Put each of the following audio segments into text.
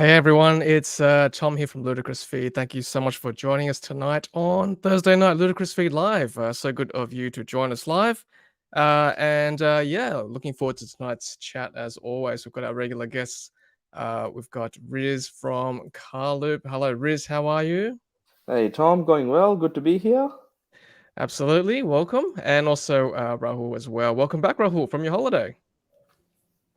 Hey everyone, it's Tom here from Ludicrous Feed. Thank you so much for joining us tonight on Thursday night, Ludicrous Feed Live. So good of you to join us live. Yeah, looking forward to tonight's chat as always. We've got our regular guests. We've got Riz from Carloop. Hello, Riz, how are you? Hey Tom, going well. Good to be here. Absolutely, welcome. And also Rahul as well. Welcome back, Rahul, from your holiday.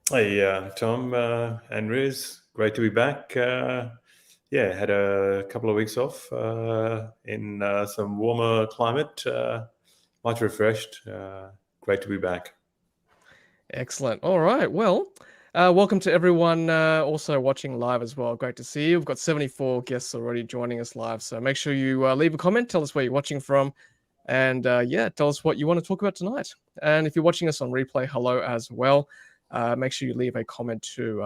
Hey, Tom and Riz, great to be back. Had a couple of weeks off in some warmer climate, much refreshed. Great to be back. Excellent. All right. Well, welcome to everyone also watching live as well. Great to see you. We've got 74 guests already joining us live. So make sure you leave a comment. Tell us where you're watching from. And tell us what you want to talk about tonight. And if you're watching us on replay, hello as well. Make sure you leave a comment too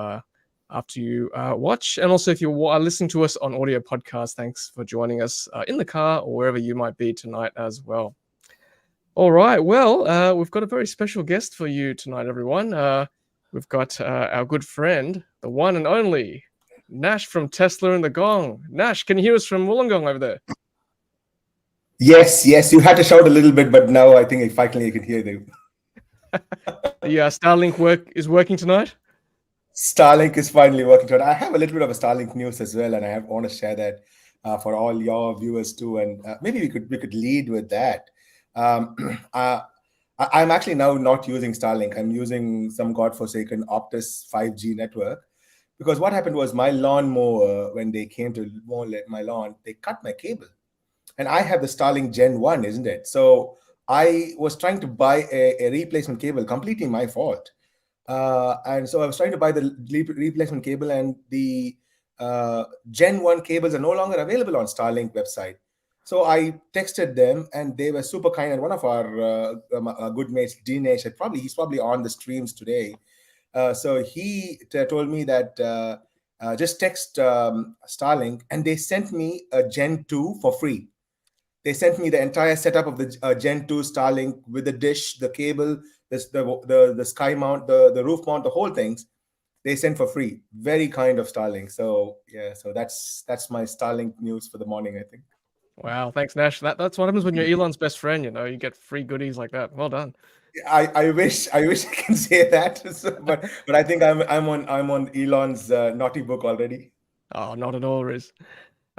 after you watch. And also, if you are listening to us on audio podcast, thanks for joining us in the car or wherever you might be tonight as well. All right. Well, we've got a very special guest for you tonight, everyone. We've got our good friend, the one and only Nash from Tesla and the Gong. Nash, can you hear us from Wollongong over there? Yes. You had to shout a little bit, but now I think finally I can hear you. The Starlink is working tonight? Starlink is finally working tonight. I have a little bit of a Starlink news as well, and I want to share that for all your viewers too. And maybe we could lead with that. I'm actually now not using Starlink. I'm using some godforsaken Optus 5G network, because what happened was my lawnmower, when they came to mow my lawn, they cut my cable. And I have the Starlink Gen 1, isn't it? So I was trying to buy a replacement cable, completely my fault. And so I was trying to buy the replacement cable, and the Gen 1 cables are no longer available on Starlink website. So I texted them, and they were super kind. And one of our good mates, Dinesh, he's probably on the streams today. So he told me that just text Starlink, and they sent me a Gen 2 for free. They sent me the entire setup of the Gen 2 Starlink with the dish, the cable, the sky mount, the roof mount, the whole things. They sent for free. Very kind of Starlink. So yeah, so that's my Starlink news for the morning, I think. Wow, thanks, Nash. That's what happens when you're Elon's best friend. You get free goodies like that. Well done. I wish I can say that, but I think I'm on Elon's naughty book already. Oh, not at all, Riz.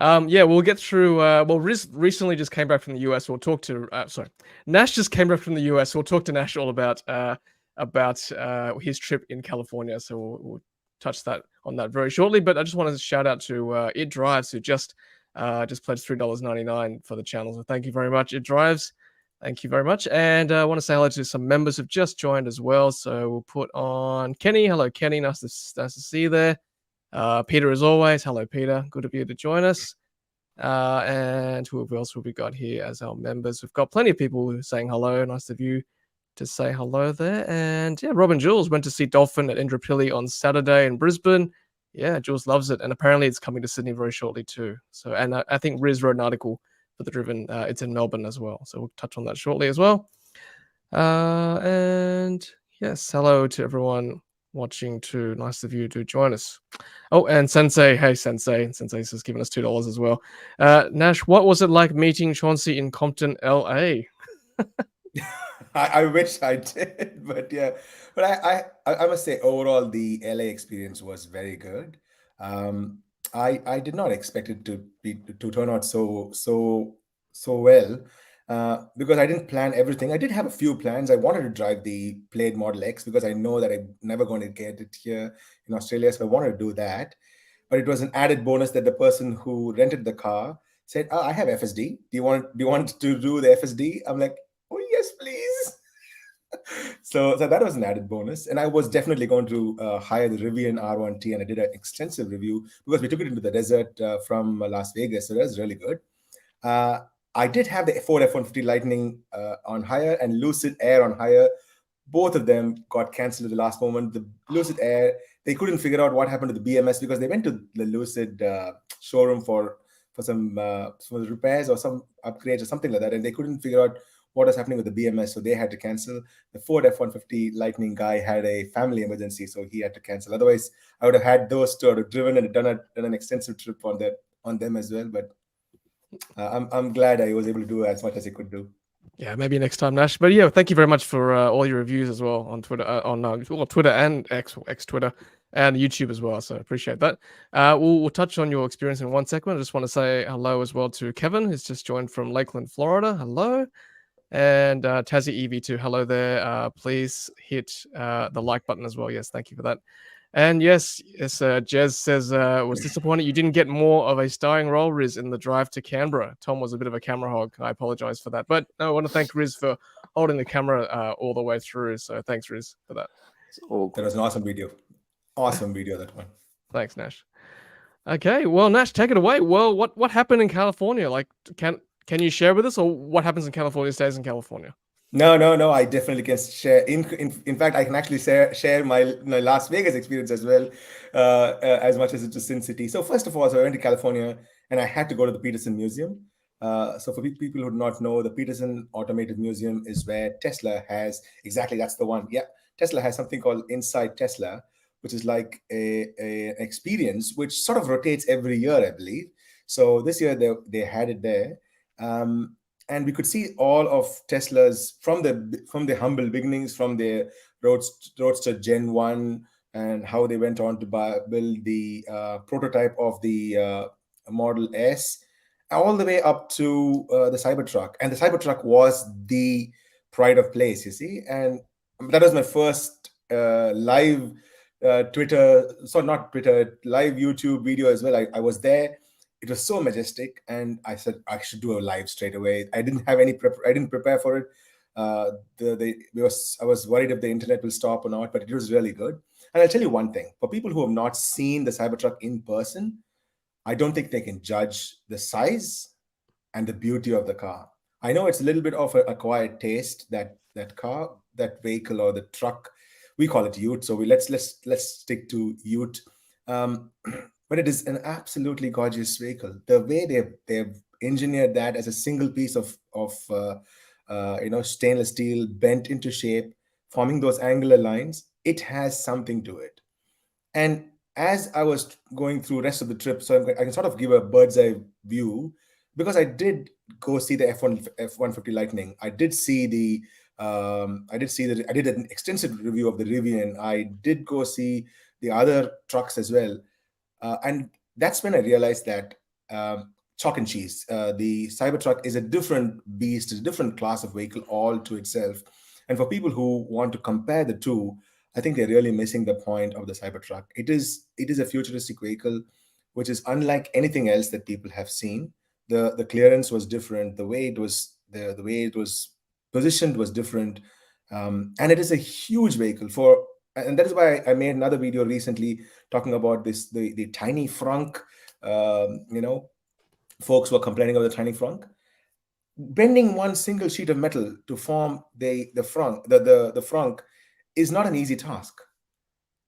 We'll get through. Riz recently just came back from the US. We'll talk to. Nash just came back from the US. We'll talk to Nash all about his trip in California. So we'll touch on that very shortly. But I just wanted to shout out to It Drives, who just pledged $3.99 for the channel. So thank you very much, It Drives. Thank you very much. And I want to say hello to some members who've just joined as well. So we'll put on Kenny. Hello, Kenny. Nice to see you there. Peter, as always. Hello, Peter. Good of you to join us. And who else have we got here as our members? We've got plenty of people who are saying hello. Nice of you to say hello there. And yeah, Robin Jules went to see Dolphin at Indooroopilly on Saturday in Brisbane. Yeah, Jules loves it. And apparently it's coming to Sydney very shortly too. So, and I think Riz wrote an article for The Driven. It's in Melbourne as well. So we'll touch on that shortly as well. And yes, hello to everyone watching too. Nice of you to join us. Oh, and Sensei. Hey, Sensei. Sensei's just given us $2 as well. Nash, what was it like meeting Chauncey in Compton, LA? I wish I did, but yeah. But I must say, overall, the LA experience was very good. I did not expect it to turn out so well. Because I didn't plan everything. I did have a few plans. I wanted to drive the Plaid Model X because I know that I'm never going to get it here in Australia. So I wanted to do that. But it was an added bonus that the person who rented the car said, I have FSD. Do you want to do the FSD? I'm like, oh, yes, please. So that was an added bonus. And I was definitely going to hire the Rivian R1T, and I did an extensive review because we took it into the desert from Las Vegas. So that was really good. I did have the Ford F-150 Lightning on hire and Lucid Air on hire. Both of them got cancelled at the last moment. The Lucid Air, they couldn't figure out what happened to the BMS because they went to the Lucid showroom for some repairs or some upgrades or something like that, and they couldn't figure out what was happening with the BMS, so they had to cancel. The Ford F-150 Lightning guy had a family emergency, so he had to cancel. Otherwise, I would have had those two. I would have driven and done an extensive trip on them as well. But I'm glad I was able to do as much as I could do. Yeah, maybe next time, Nash. But yeah, thank you very much for all your reviews as well on Twitter, Twitter and X Twitter and YouTube as well. So appreciate that. We'll touch on your experience in one segment. I just want to say hello as well to Kevin, who's just joined from Lakeland, Florida. Hello. And Tassie EV2, hello there. Please hit the like button as well. Yes, thank you for that. And yes, Jez says, was disappointed you didn't get more of a starring role, Riz, in the drive to Canberra. Tom was a bit of a camera hog. I apologize for that. But I want to thank Riz for holding the camera all the way through. So thanks, Riz, for that. That was an awesome video. Awesome video, that one. Thanks, Nash. Okay, well, Nash, take it away. Well, what happened in California? Like, can you share with us, or what happens in California stays in California? No. I definitely can share. In fact, I can actually share my Las Vegas experience as well, as much as it's a Sin City. So first of all, I went to California and I had to go to the Peterson Museum. So for people who do not know, the Peterson Automated Museum is where Tesla has, exactly, that's the one. Yeah, Tesla has something called Inside Tesla, which is like a experience which sort of rotates every year, I believe. So this year they had it there. And we could see all of Tesla's from the humble beginnings, from their Roadster Gen 1, and how they went on to build the prototype of the Model S, all the way up to the Cybertruck. And the Cybertruck was the pride of place, you see. And that was my first live live YouTube video as well. I was there. It was so majestic, and I said I should do a live straight away. I didn't have any I didn't prepare for it. I was worried if the internet will stop or not, but it was really good. And I'll tell you one thing: for people who have not seen the Cybertruck in person, I don't think they can judge the size and the beauty of the car. I know it's a little bit of an acquired taste, that vehicle or the truck. We call it Ute, so let's stick to Ute. But it is an absolutely gorgeous vehicle. The way they've engineered that as a single piece of stainless steel bent into shape, forming those angular lines, it has something to it. And as I was going through the rest of the trip, so I can sort of give a bird's eye view, because I did go see the F-150 Lightning. I did an extensive review of the Rivian. I did go see the other trucks as well. And that's when I realized that chalk and cheese, the Cybertruck is a different beast, a different class of vehicle all to itself. And for people who want to compare the two, I think they're really missing the point of the Cybertruck. It is a futuristic vehicle, which is unlike anything else that people have seen. The clearance was different. The way it was positioned was different, and it is a huge vehicle and that is why I made another video recently talking about the tiny frunk. Folks were complaining about the tiny frunk. Bending one single sheet of metal to form the frunk is not an easy task.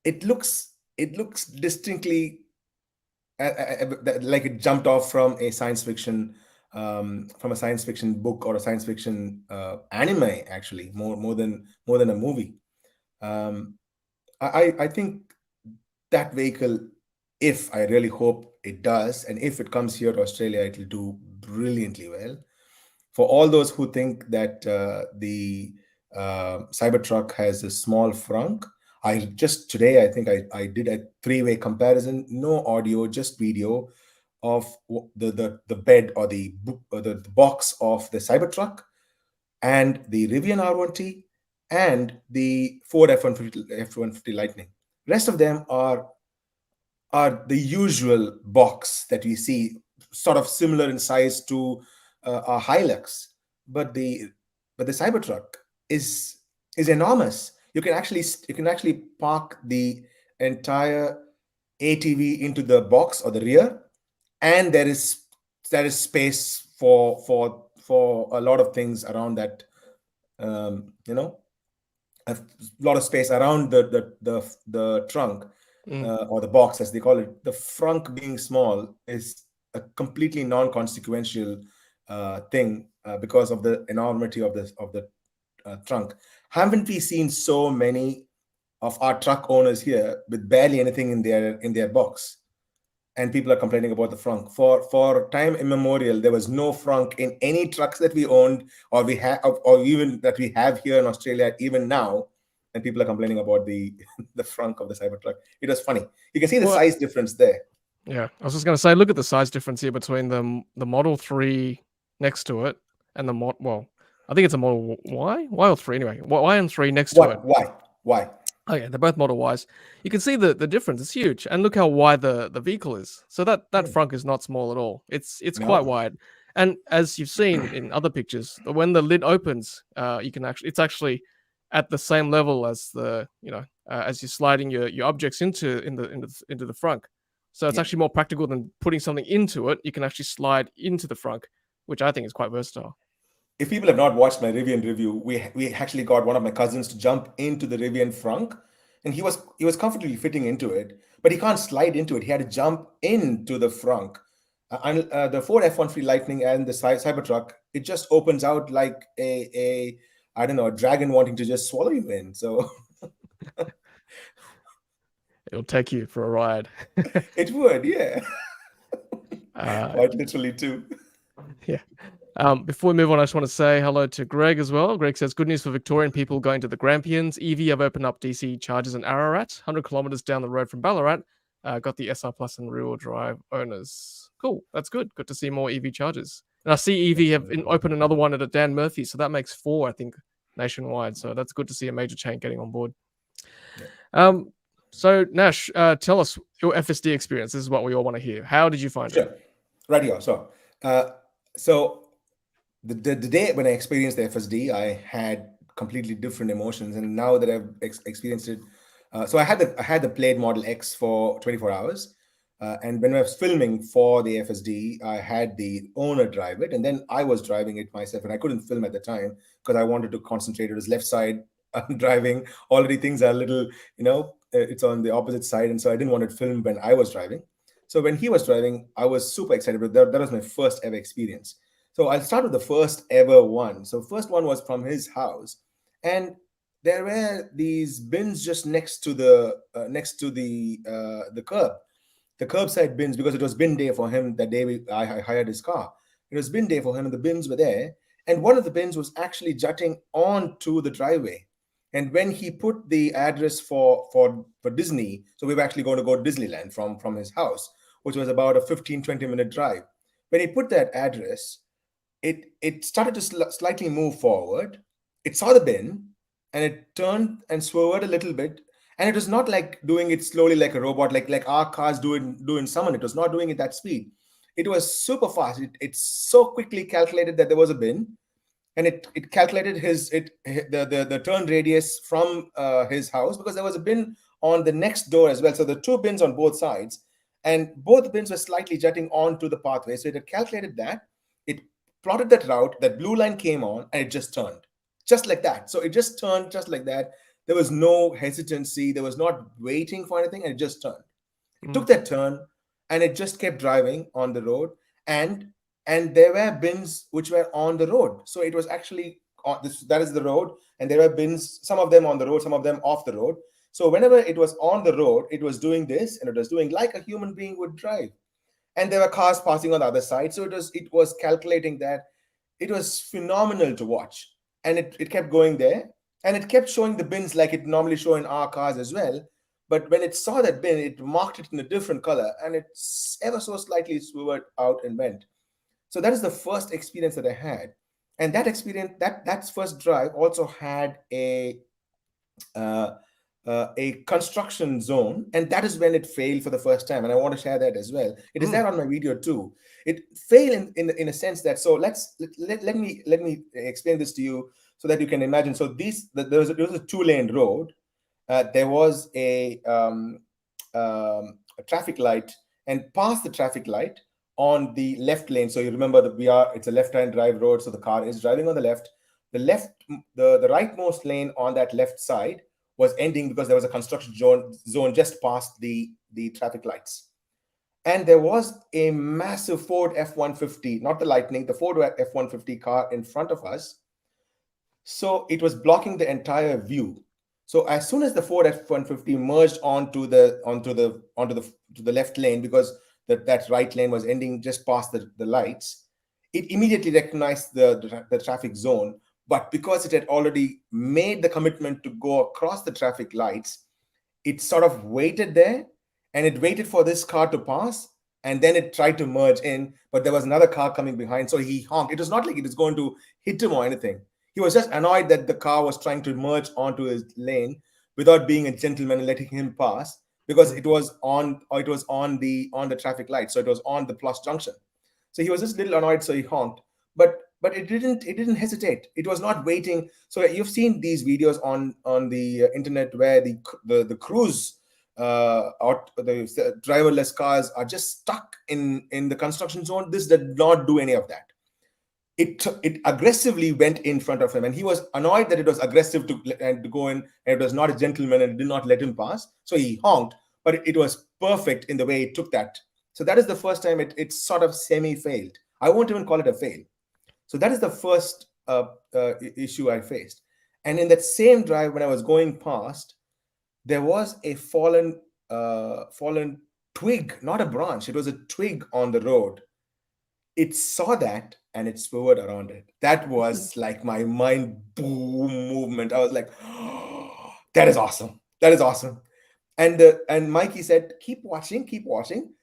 It looks distinctly like it jumped off from a science fiction book or a science fiction anime, actually, more than a movie. I think that vehicle, if I really hope it does, and if it comes here to Australia, it will do brilliantly well. For all those who think that the Cybertruck has a small frunk, today I think I did a three-way comparison, no audio, just video, of the bed or the box of the Cybertruck and the Rivian R1T and the Ford F-150 Lightning. Rest of them are the usual box that we see, sort of similar in size to a Hilux, but the Cybertruck is enormous. You can actually park the entire ATV into the box or the rear, and there is space for a lot of things around that. A lot of space around the trunk or the box, as they call it. The frunk being small is a completely non-consequential thing because of the enormity of the trunk. Haven't we seen so many of our truck owners here with barely anything in their box? And people are complaining about the frunk. For time immemorial, there was no frunk in any trucks that we owned or we have, or even that we have here in Australia, even now. And people are complaining about the frunk of the Cybertruck. It was funny. You can see the size difference there. Yeah, I was just going to say, look at the size difference here between the Model 3 next to it and the well, I think it's a Model Y or 3 anyway. Y and 3 next to it. Why? Oh yeah, they're both Model Ys. You can see the difference. It's huge, and look how wide the vehicle is. So that frunk is not small at all. It's quite wide, and as you've seen in other pictures, when the lid opens, you can it's actually at the same level as as you're sliding your objects into the frunk. So it's actually more practical than putting something into it. You can actually slide into the frunk, which I think is quite versatile. If people have not watched my Rivian review, we actually got one of my cousins to jump into the Rivian frunk, and he was comfortably fitting into it, but he can't slide into it. He had to jump into the frunk. The Ford F-150 Lightning and the Cybertruck, it just opens out like a I don't know, a dragon wanting to just swallow you in. So it'll take you for a ride. It would, yeah. Quite literally too. Yeah. Before we move on, I just want to say hello to Greg as well. Greg says, good news for Victorian people going to the Grampians. EV have opened up DC chargers in Ararat, 100 kilometers down the road from Ballarat. Got the SR Plus and rear-wheel drive owners. Cool. That's good. Good to see more EV chargers. And I see EV have opened another one at a Dan Murphy, so that makes 4, I think, nationwide. So that's good to see a major chain getting on board. Yeah. So Nash, tell us your FSD experience. This is what we all want to hear. How did you find it? Right here. So the day when I experienced the FSD, I had completely different emotions, and now that I've experienced it, so I had the Plaid Model X for 24 hours, and when I was filming for the FSD, I had the owner drive it, and then I was driving it myself, and I couldn't film at the time because I wanted to concentrate. It was left side driving. Already things are a little, it's on the opposite side, and so I didn't want to film when I was driving. So when he was driving, I was super excited, but that was my first ever experience. So I'll start with the first ever one. So first one was from his house, and there were these bins just next to the curb, the curbside bins, because it was bin day for him that day I hired his car. It was bin day for him, and the bins were there. And one of the bins was actually jutting onto the driveway. And when he put the address for Disney, so we were actually going to go to Disneyland from his house, which was about a 15-20 minute drive. When he put that address, it started to slightly move forward. It saw the bin, and it turned and swerved a little bit. And it was not like doing it slowly like a robot, like our cars do in Summon. It was not doing it that speed. It was super fast. It so quickly calculated that there was a bin, and it calculated the turn radius from his house, because there was a bin on the next door as well. So the two bins on both sides, and both bins were slightly jutting onto the pathway. So it had calculated that. It plotted that route. That blue line came on, and it just turned just like that. So it just turned just like that. There was no hesitancy. There was not waiting for anything, and it just turned. It took that turn, and it just kept driving on the road. And there were bins which were on the road. So it was actually that is the road, and there were bins, some of them on the road, some of them off the road. So whenever it was on the road, it was doing this, and it was doing like a human being would drive. And there were cars passing on the other side. So it was calculating that. It was phenomenal to watch. And it kept going there. And it kept showing the bins like it normally show in our cars as well. But when it saw that bin, it marked it in a different color, and it ever so slightly swerved out and went. So that is the first experience that I had. And that experience, that first drive also had a construction zone, and that is when it failed for the first time. And I want to share that as well. It is there on my video too. It failed in a sense that, so let me explain this to you so that you can imagine. So there was a 2-lane road. There was a traffic light, and past the traffic light on the left lane. So you remember it's a left-hand drive road. So the car is driving on the left. The rightmost lane on that left side was ending because there was a construction zone just past the traffic lights. And there was a massive Ford F-150, not the Lightning, the Ford F-150 car in front of us. So it was blocking the entire view. So as soon as the Ford F-150 merged onto the left lane, because that right lane was ending just past the lights, it immediately recognized the traffic zone. But because it had already made the commitment to go across the traffic lights, it sort of waited there, and it waited for this car to pass, and then it tried to merge in, but there was another car coming behind, so he honked. It was not like it was going to hit him or anything. He was just annoyed that the car was trying to merge onto his lane without being a gentleman and letting him pass, because it was on the traffic light, so it was on the plus junction. So he was just a little annoyed, so he honked. But it didn't hesitate. It was not waiting. So you've seen these videos on the internet where the cruise or the driverless cars are just stuck in the construction zone. This did not do any of that. It aggressively went in front of him, and he was annoyed that it was aggressive to go in, and it was not a gentleman and did not let him pass. So he honked, but it was perfect in the way it took that. So that is the first time it sort of semi-failed. I won't even call it a fail. So that is the first issue I faced. And in that same drive, when I was going past, there was a fallen twig, not a branch. It was a twig on the road. It saw that and it swerved around it. That was like my mind boom movement. I was like, oh, that is awesome. That is awesome. And Mikey said, keep watching, keep watching.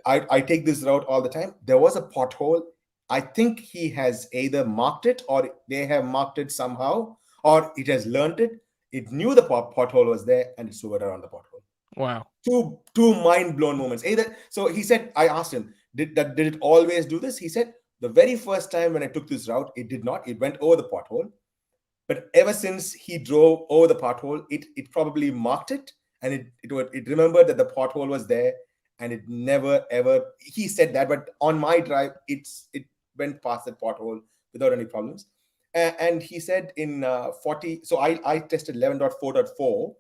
I take this route all the time. There was a pothole. I think he has either marked it, or they have marked it somehow, or it has learned it. It knew the pothole was there, and it swerved around the pothole. Wow. Two mind-blown moments. So he said, I asked him, did it always do this? He said, the very first time when I took this route, it did not. It went over the pothole. But ever since he drove over the pothole, it probably marked it, and it remembered that the pothole was there, and it never ever, he said that, but on my drive, it went past that pothole without any problems. And he said in 40, so I tested 11.4.4,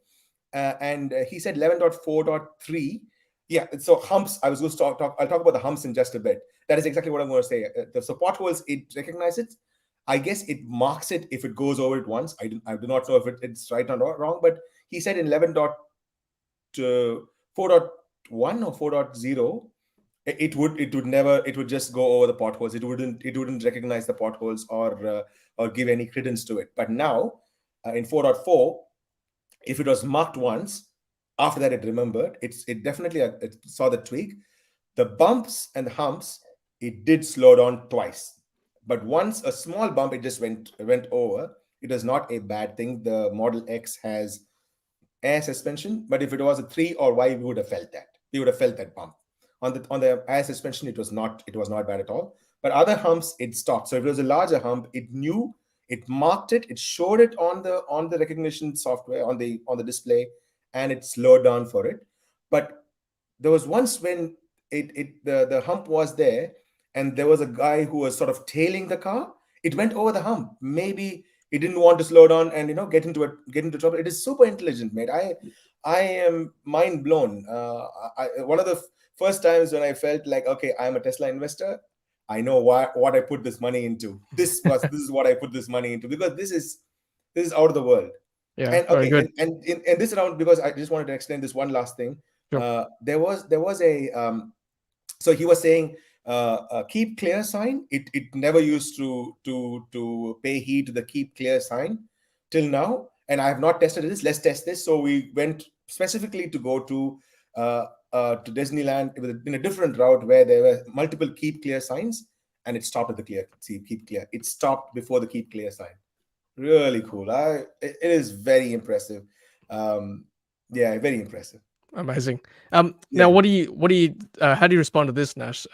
and he said 11.4.3. Yeah, so humps, I was going to I'll talk about the humps in just a bit. That is exactly what I'm going to say. So potholes, it recognizes it. I guess it marks it if it goes over it once. I do not know if it's right or wrong, but he said in 11.4.1 or 4.0, it would just go over the potholes. It wouldn't recognize the potholes or give any credence to it. But now in 4.4, if it was marked once, after that it remembered. It definitely it saw the twig. The bumps and the humps, it did slow down twice, but once a small bump, it just went over. It is not a bad thing. The Model X has air suspension, but if it was a 3 or Y, we would have felt that. We would have felt that bump. On the air suspension, it was not bad at all. But other humps, it stopped. So if it was a larger hump, it knew, it marked it, it showed it on the recognition software on the display, and it slowed down for it. But there was once when the hump was there, and there was a guy who was sort of tailing the car. It went over the hump. Maybe it didn't want to slow down and get into trouble. It is super intelligent, mate. I am mind blown. One of the first times when I felt like, okay, I'm a Tesla investor. I know what I put this money into. This is what I put this money into, because this is out of the world. Yeah, and very good. And in this round, because I just wanted to explain this one last thing. Sure. There was a so he was saying keep clear sign. It never used to pay heed to the keep clear sign till now, and I have not tested this. Let's test this. So we went specifically to go to Disneyland in a different route where there were multiple keep clear signs, and it stopped at the keep clear. It stopped before the keep clear sign. Really cool. It is very impressive. Yeah, very impressive. Amazing. Now, how do you respond to this, Nash?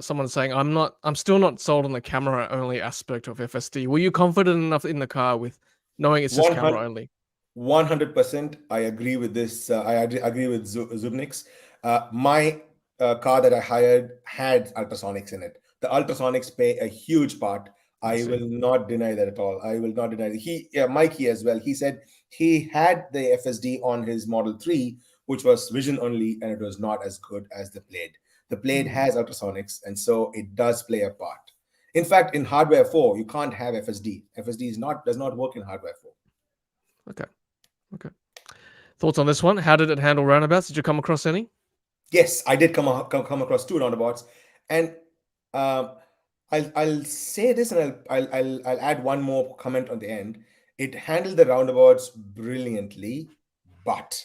Someone saying, I'm still not sold on the camera only aspect of FSD. Were you confident enough in the car with knowing it's just camera only? 100%. I agree with this. I agree with Zubnik's. My car that I hired had ultrasonics in it. The ultrasonics play a huge part. I will not deny that at all. I will not deny that. Mikey as well. He said he had the FSD on his Model 3, which was vision only, and it was not as good as the Plaid. The Plaid has ultrasonics, and so it does play a part. In fact, in hardware 4, you can't have FSD. FSD does not work in hardware 4. Okay. Thoughts on this one? How did it handle roundabouts? Did you come across any? Yes, I did come across 2 roundabouts, and I'll say this, and I'll add one more comment on the end. It handled the roundabouts brilliantly, but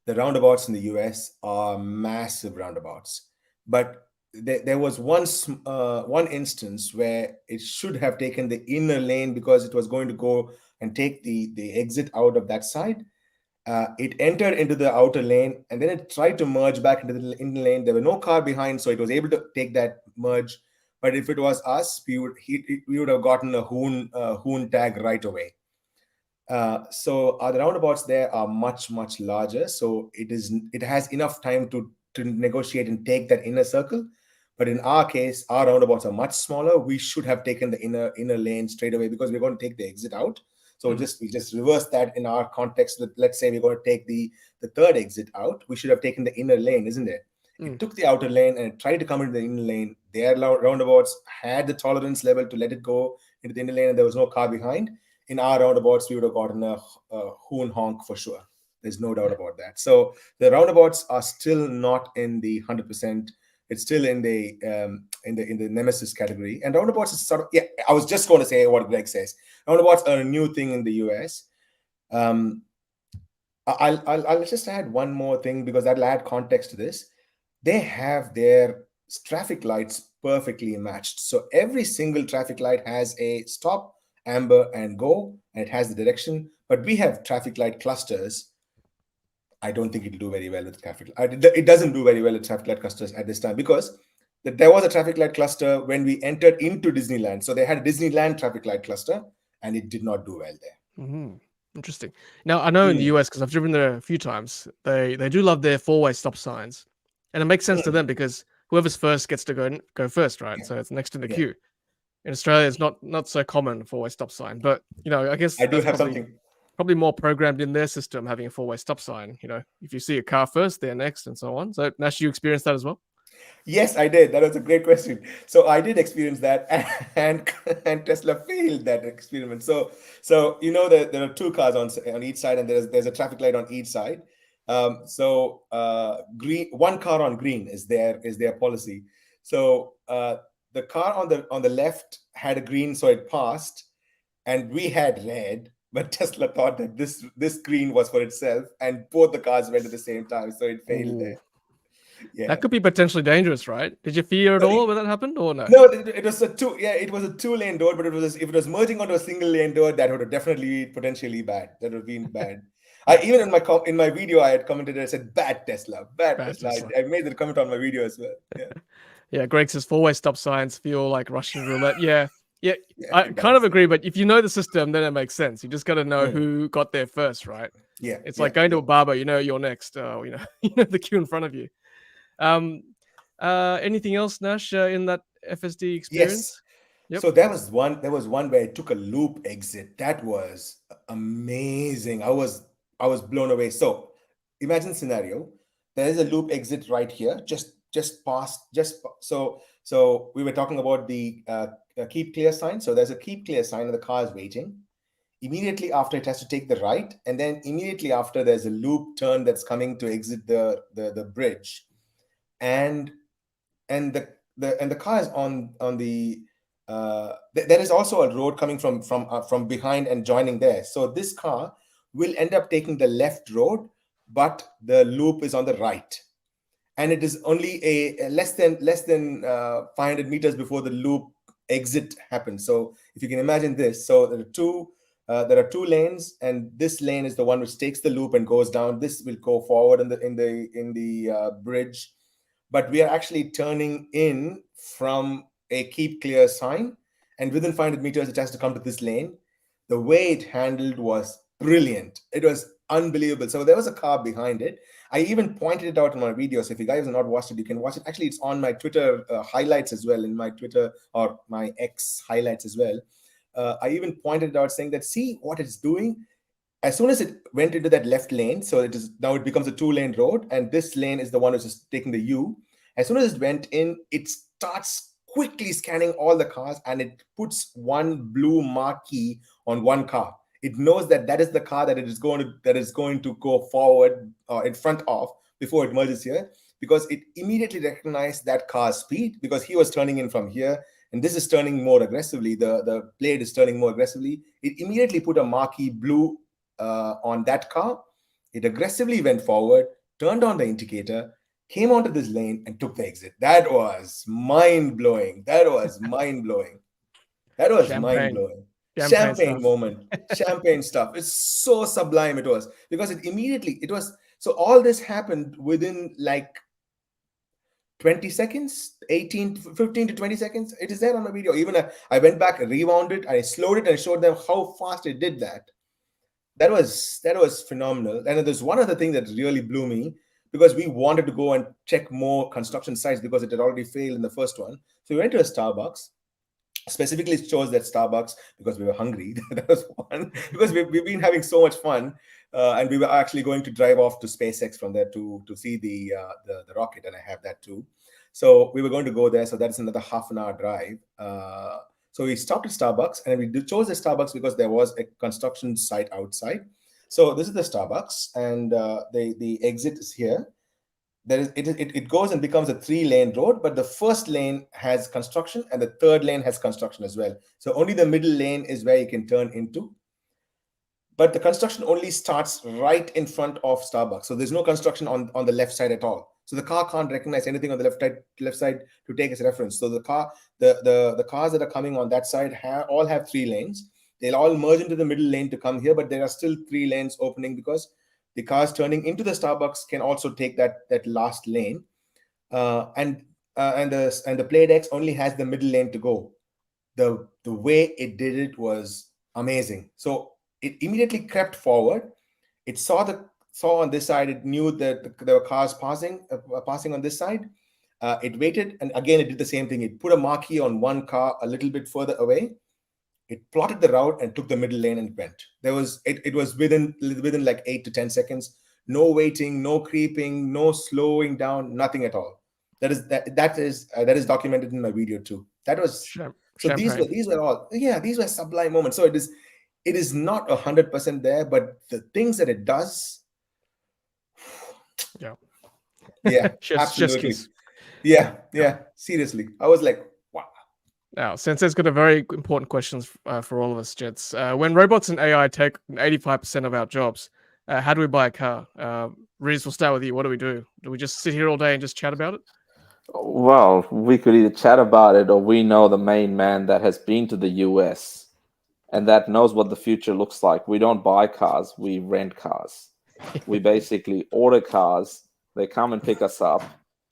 the roundabouts in the US are massive roundabouts. But there was one instance where it should have taken the inner lane because it was going to go and take the exit out of that side. It entered into the outer lane, and then it tried to merge back into the inner lane. There was no car behind, so it was able to take that merge. But if it was us, we would have gotten a hoon tag right away. So the roundabouts there are much larger, so it has enough time to negotiate and take that inner circle. But in our case, our roundabouts are much smaller. We should have taken the inner lane straight away because we're going to take the exit out. So we just reverse that in our context. Let's say we're going to take the third exit out. We should have taken the inner lane, isn't it? It took the outer lane and it tried to come into the inner lane. Their roundabouts had the tolerance level to let it go into the inner lane, and there was no car behind. In our roundabouts, we would have gotten a hoon honk for sure. There's no doubt about that. So the roundabouts are still not in the 100%. It's still in the nemesis category. And roundabouts is sort of, I was just going to say what Greg says. Roundabouts are a new thing in the US. I'll just add one more thing because that'll add context to this. They have their traffic lights perfectly matched. So every single traffic light has a stop, amber, and go, and it has the direction. But we have traffic light clusters. I don't think it'll do very well with traffic. It doesn't do very well with traffic light clusters at this time because there was a traffic light cluster when we entered into Disneyland. So they had a Disneyland traffic light cluster, and it did not do well there. Interesting. Now, I know in the US, because I've driven there a few times, they do love their 4-way stop signs. And it makes sense to them because whoever's first gets to go first, right? So it's next in the queue. In Australia, it's not so common, 4-way stop sign. But, I guess I do have something. Probably more programmed in their system, having a 4-way stop sign. If you see a car first, they're next, and so on. So, Nash, you experienced that as well? Yes, I did. That was a great question. So I did experience that, and Tesla failed that experiment. So that there are 2 cars on each side, and there's a traffic light on each side. Green, 1 car on green is their policy. So the car on the left had a green, so it passed, and we had red. But Tesla thought that this green was for itself, and both the cars went at the same time, so it failed there. Yeah, that could be potentially dangerous, right? Did you fear at all when that happened, or no? No, it was a 2-lane door, but if it was merging onto a single lane door, that would have definitely potentially bad. That would have been bad. Even in my video, I had commented. I said, "Bad Tesla, bad Tesla." I made the comment on my video as well. Yeah. Greg says 4-way stop signs feel like Russian roulette. Yeah, I kind of agree. But if you know the system, then it makes sense. You just got to know who got there first, right? Yeah, it's like going to a barber. You're next. You know the queue in front of you. Anything else, Nash, in that FSD experience? Yes. Yep. So there was one where it took a loop exit. That was amazing. I was blown away. So imagine scenario. There is a loop exit right here, just past. So we were talking about the keep clear sign. So there's a keep clear sign, and the car is waiting. Immediately after, it has to take the right, and then immediately after, there's a loop turn that's coming to exit the bridge. And the car is on the there is also a road coming from behind and joining there. So this car will end up taking the left road, but the loop is on the right, and it is only a less than 500 meters before the loop exit happens. So if you can imagine this, so there are 2 lanes, and this lane is the one which takes the loop and goes down. This will go forward in the bridge. But we are actually turning in from a keep clear sign, and within 500 meters, it has to come to this lane. The way it handled was brilliant. It was unbelievable. So there was a car behind it. I even pointed it out in my video. So if you guys have not watched it, you can watch it. Actually, it's on my Twitter highlights as well, in my Twitter or my X highlights as well. I even pointed it out saying that, see what it's doing? As soon as it went into that left lane, so now it becomes a 2-lane road, and this lane is the one which is taking the U. As soon as it went in, it starts quickly scanning all the cars, and it puts one blue marquee on one car. It knows that that is the car that it is going to go forward in front of before it merges here, because it immediately recognized that car's speed, because he was turning in from here and this is turning more aggressively. The Plaid is turning more aggressively. It immediately put a marquee blue on that car. It aggressively went forward, turned on the indicator, came onto this lane and took the exit. That was mind-blowing. That was mind-blowing. That was mind-blowing. Champagne moment. Champagne stuff. It's so sublime it was, because it was, so all this happened within like 20 seconds, 15 to 20 seconds. It is there on the video. Even I went back and rewound it. I slowed it and showed them how fast it did that. That was phenomenal. And there's one other thing that really blew me, because we wanted to go and check more construction sites because it had already failed in the first one. So we went to a Starbucks. Specifically, it chose that Starbucks because we were hungry. That was one. Because we've been having so much fun, and we were actually going to drive off to SpaceX from there to see the rocket, and I have that too. So we were going to go there. So that's another half an hour drive. So we stopped at Starbucks, and we chose the Starbucks because there was a construction site outside. So this is the Starbucks, and the exit is here. It goes and becomes a 3-lane road, but the first lane has construction and the third lane has construction as well. So only the middle lane is where you can turn into. But the construction only starts right in front of Starbucks. So there's no construction on the left side at all. So the car can't recognize anything on the left side to take as reference. So the cars that are coming on that side all have 3 lanes. They'll all merge into the middle lane to come here, but there are still 3 lanes opening because the cars turning into the Starbucks can also take that last lane, and the Plaid X only has the middle lane to go. The way it did it was amazing. So it immediately crept forward. It saw on this side. It knew that there were cars passing on this side. It waited, and again it did the same thing. It put a marquee on one car a little bit further away. It plotted the route and took the middle lane and went. It was within like 8 to 10 seconds. No waiting, no creeping, no slowing down, nothing at all. That is documented in my video too. That was so. These were sublime moments. So it is not 100% there, but the things that it does. Yeah, absolutely. Yeah. Seriously, I was like, wow. Now, Sensei's got a very important question for all of us, gents. When robots and AI take 85% of our jobs, how do we buy a car? Riz, we'll start with you. What do we do? Do we just sit here all day and just chat about it? Well, we could either chat about it, or we know the main man that has been to the US and that knows what the future looks like. We don't buy cars, we rent cars. We basically order cars. They come and pick us up.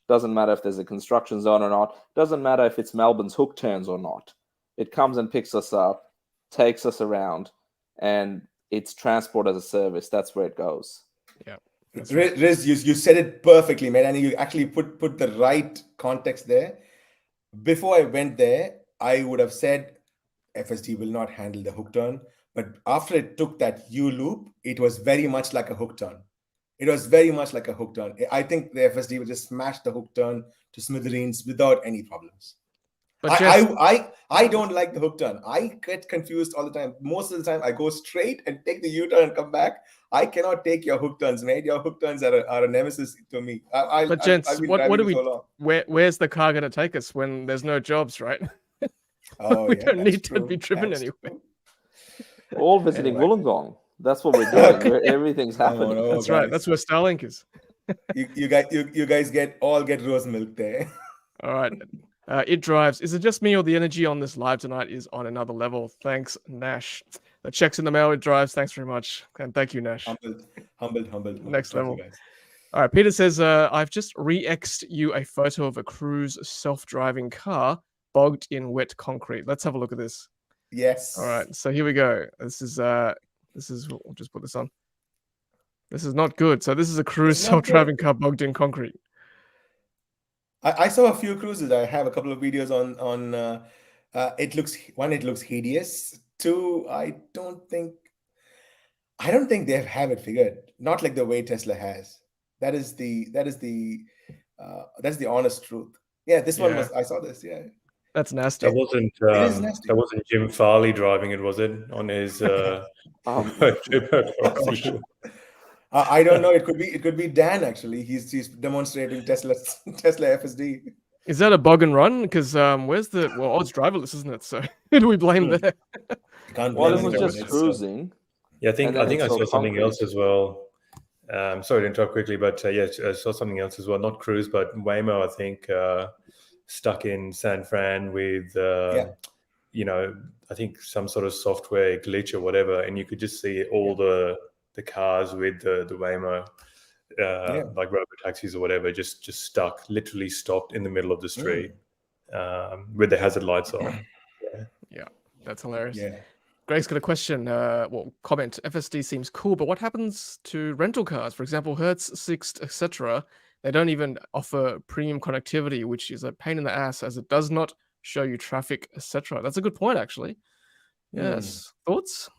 Doesn't matter if there's a construction zone or not. Doesn't matter if it's Melbourne's hook turns or not. It comes and picks us up, takes us around, and it's transport as a service. That's where it goes. Yeah. Riz, you said it perfectly, man. And you actually put the right context there. Before I went there, I would have said FSD will not handle the hook turn. But after it took that U-loop, it was very much like a hook turn. It was very much like a hook turn. I think the FSD would just smash the hook turn to smithereens without any problems. But I don't like the hook turn. I get confused all the time. Most of the time, I go straight and take the U-turn and come back. I cannot take your hook turns, mate. Your hook turns are a nemesis to me. But gents, what do we? So where's the car going to take us when there's no jobs, right? We don't need to be driven anywhere. All visiting Wollongong. That's what we're doing. Where everything's happening. That's right. That's where Starlink is. you guys get rose milk there. All right. It drives. Is it just me, or the energy on this live tonight is on another level? Thanks, Nash. The check's in the mail. It drives. Thanks very much. And thank you, Nash. Humbled. Next level. All right. Peter says, I've just re-exed you a photo of a Cruise self-driving car bogged in wet concrete. Let's have a look at this. Yes. All right. So here we go. This is we'll just put this on. This is not good. So this is a Cruise self-driving car bogged in concrete. I saw a few cruises. I have a couple of videos on it looks hideous. 2, I don't think they have it figured. Not like the way Tesla has. That is the That's the honest truth. Yeah, this one was. I saw this. Yeah, That's nasty. it is nasty. That wasn't Jim Farley driving it, was it? On his trip across the US? I don't know. It could be Dan actually. He's demonstrating Tesla FSD. Is that a bug and run? Because where's the Odd's driverless, isn't it? So who do we blame there? Well, it was just cruising. Yeah, I think I saw something else as well. Sorry to interrupt quickly, but yeah, I saw something else as well. Not cruise, but Waymo. I think stuck in San Fran with you know, I think some sort of software glitch or whatever, and you could just see all the cars with the Waymo. Like Robotaxis or whatever, just stuck, literally stopped in the middle of the street with the hazard lights on. Yeah, that's hilarious. Yeah. Greg's got a question. Comment. FSD seems cool, but what happens to rental cars? For example, Hertz, Sixt, etc. They don't even offer premium connectivity, which is a pain in the ass as it does not show you traffic, etc. That's a good point, actually. Yes. Thoughts?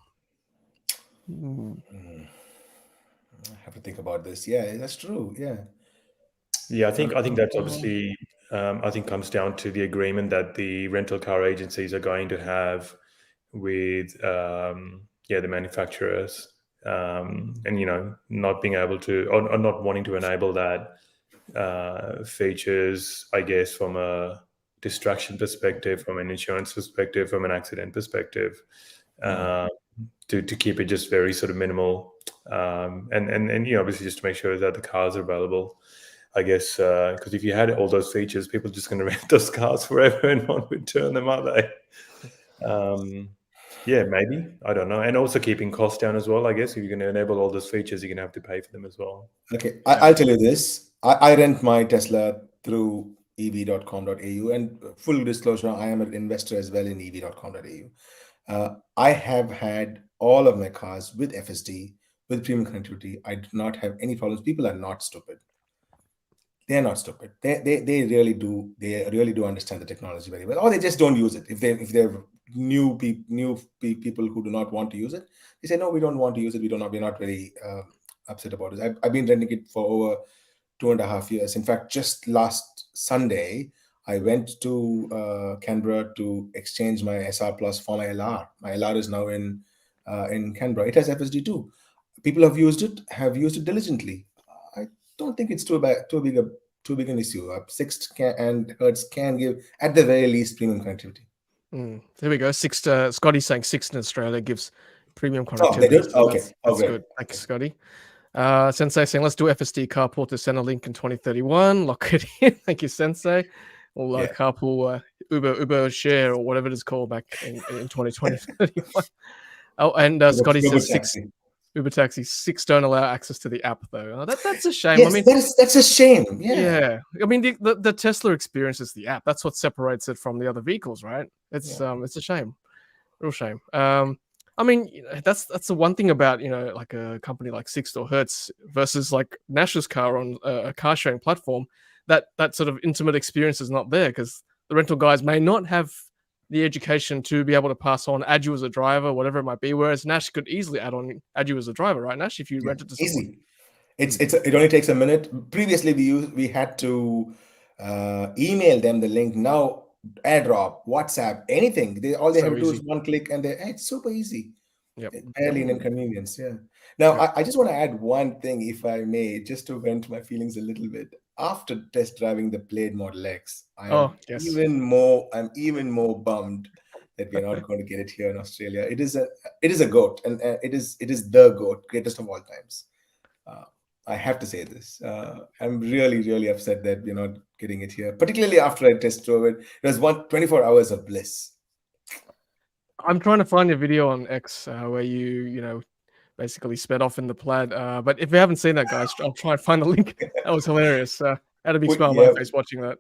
I have to think about this. Yeah, that's true. Yeah, I think that's obviously I think comes down to the agreement that the rental car agencies are going to have with the manufacturers, and you know, not being able to or not wanting to enable that features, I guess, from a distraction perspective, from an insurance perspective, from an accident perspective, to keep it just very sort of minimal, and you know, obviously just to make sure that the cars are available, I guess, because if you had all those features, people are just going to rent those cars forever and not return them, are they? Yeah, maybe, I don't know. And also keeping costs down as well, I guess. If you're going to enable all those features, you're going to have to pay for them as well. Okay, I'll tell you this. I rent my Tesla through ev.com.au, and full disclosure, I am an investor as well in ev.com.au. I have had all of my cars with FSD, with premium connectivity. I do not have any problems. People are not stupid. They're not stupid. They really do. They really do understand the technology very well, or they just don't use it. If they're new people who do not want to use it, they say no, we don't want to use it. We're not very upset about it. I've been renting it for over 2.5 years. In fact, just last Sunday, I went to Canberra to exchange my SR Plus for my LR. My LR is now in Canberra. It has FSD too. People have used it diligently. I don't think it's too big an issue. Sixt and Hertz can give, at the very least, premium connectivity. There we go. Sixt, Scotty's saying Sixt in Australia gives premium connectivity. Oh, they do? So Okay. That's good. Thanks, Scotty. Sensei saying, let's do FSD carpool to Centrelink in 2031. Lock it in. Thank you, Sensei. Or carpool Uber share or whatever it is called back in 2020. Oh, and Scotty says Robotaxi 6 don't allow access to the app though. That's a shame. Yes, I mean, that's a shame. Yeah. I mean, the Tesla experience is the app. That's what separates it from the other vehicles, right? It's a shame, real shame. I mean, that's the one thing about, you know, like a company like Sixt or Hertz versus like Nash's car on a car sharing platform. That sort of intimate experience is not there because the rental guys may not have the education to be able to pass on, add you as a driver, whatever it might be. Whereas Nash could easily add you as a driver, right, Nash? If you rent it to someone. Easy. It only takes a minute. Previously, we had to email them the link. Now, AirDrop, WhatsApp, anything. All they have to do is one click, and it's super easy. Yep. Barely an inconvenience. Yeah. Now, I just want to add one thing, if I may, just to vent my feelings a little bit. After test driving the Plaid Model X, I'm even more bummed that we're not going to get it here in Australia. It is a goat, and it is the goat, greatest of all times. I have to say this. I'm really, really upset that we're not getting it here, particularly after I test drove it. It was 24 hours of bliss. I'm trying to find a video on X where you know, basically sped off in the Plaid. But if you haven't seen that, guys, I'll try and find the link. That was hilarious. I had a big smile on my face watching that.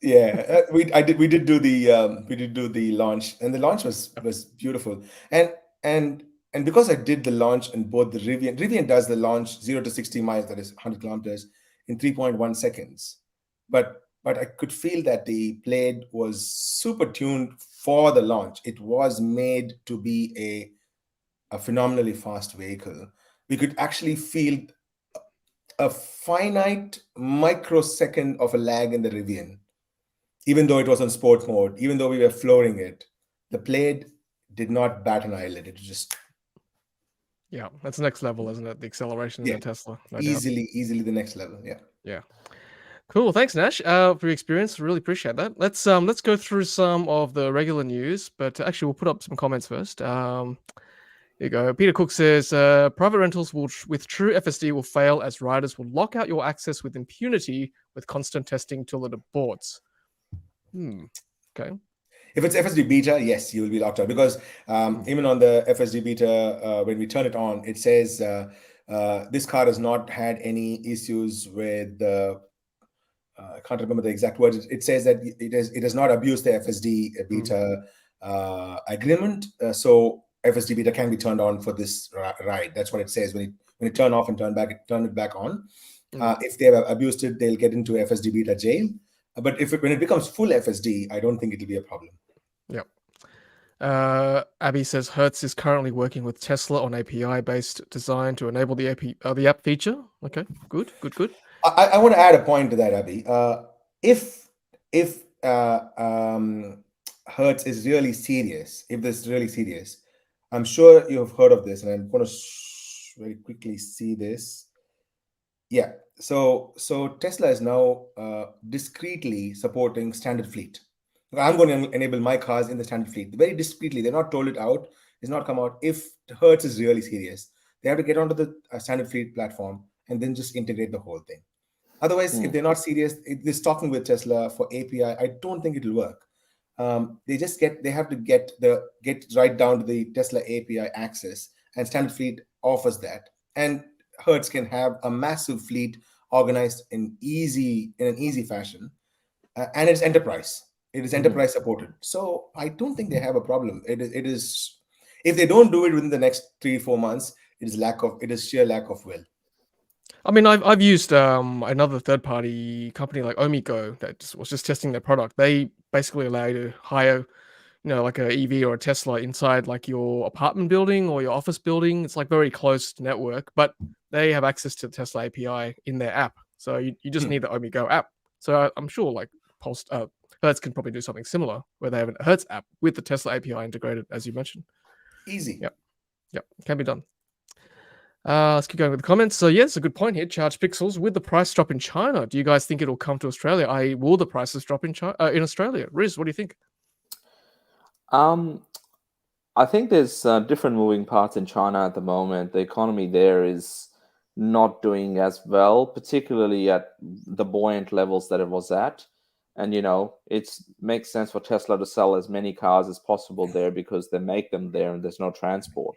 Yeah, we did do the launch, and the launch was beautiful. And because I did the launch in both the Rivian does the launch 0 to 60 miles, that is 100 kilometers, in 3.1 seconds. But I could feel that the Plaid was super tuned for the launch. It was made to be a phenomenally fast vehicle. We could actually feel a finite microsecond of a lag in the Rivian, even though it was on sport mode, even though we were flooring it. The Plaid did not bat an eyelid. It just Yeah, that's next level, isn't it? The acceleration in Yeah. the Tesla, no doubt. easily the next level. Yeah. Yeah. Cool. Thanks, Nash, for your experience. Really appreciate that. Let's go through some of the regular news, but actually we'll put up some comments first. Here you go. Peter Cook says private rentals with true FSD will fail as riders will lock out your access with impunity with constant testing till it aborts. Okay. If it's FSD beta, yes, you will be locked out, because even on the FSD beta, when we turn it on, it says this car has not had any issues with I can't remember the exact words. It says that it has not abused the FSD beta agreement, so FSD beta can be turned on for this ride. That's what it says when you turn off and turn it back on. If they have abused it, they'll get into FSD beta jail. But when it becomes full FSD, I don't think it'll be a problem. Yep. Abby says Hertz is currently working with Tesla on API-based design to enable the app feature. Okay, good. I want to add a point to that, Abby. If Hertz is really serious, if this is really serious, I'm sure you have heard of this, and I'm going to very quickly see this. Yeah. So Tesla is now discreetly supporting standard fleet. I'm going to enable my cars in the standard fleet very discreetly. They're not told it out. It's not come out. If Hertz is really serious, they have to get onto the standard fleet platform and then just integrate the whole thing. Otherwise, if they're not serious, this talking with Tesla for API, I don't think it'll work. They have to get right down to the Tesla API access, and standard fleet offers that. And Hertz can have a massive fleet organized in an easy fashion, and it's enterprise. It is enterprise supported. So I don't think they have a problem. It is if they don't do it within the next 3-4 months, it is sheer lack of will. I mean, I've used another third-party company like Omigo that was just testing their product. They basically allow you to hire, like a EV or a Tesla inside like your apartment building or your office building. It's like very close network, but they have access to the Tesla API in their app. So you just need the Omigo app. So I'm sure like Hertz can probably do something similar where they have a Hertz app with the Tesla API integrated, as you mentioned. Easy. Yep, can be done. Let's keep going with the comments. So yes, a good point here. Charged pixels with the price drop in China. Do you guys think it'll come to Australia? Will the prices drop in Australia? Riz, what do you think? I think there's different moving parts in China at the moment. The economy there is not doing as well, particularly at the buoyant levels that it was at. And, it makes sense for Tesla to sell as many cars as possible there because they make them there and there's no transport.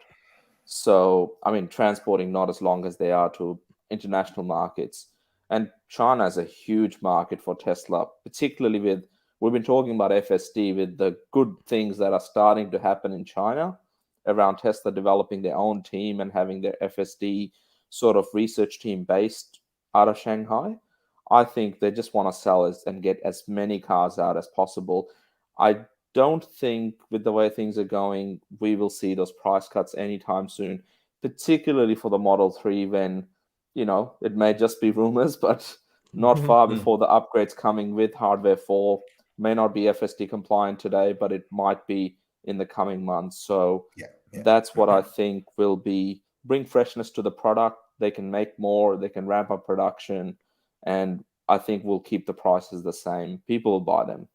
So, transporting not as long as they are to international markets. And China is a huge market for Tesla, particularly we've been talking about FSD with the good things that are starting to happen in China around Tesla developing their own team and having their FSD sort of research team based out of Shanghai. I think they just want to sell and get as many cars out as possible. I don't think with the way things are going, we will see those price cuts anytime soon, particularly for the Model 3 when, it may just be rumors, but not far before the upgrades coming with hardware 4 may not be FSD compliant today, but it might be in the coming months. So that's what I think will bring freshness to the product. They can make more, they can ramp up production, and I think we'll keep the prices the same. People will buy them.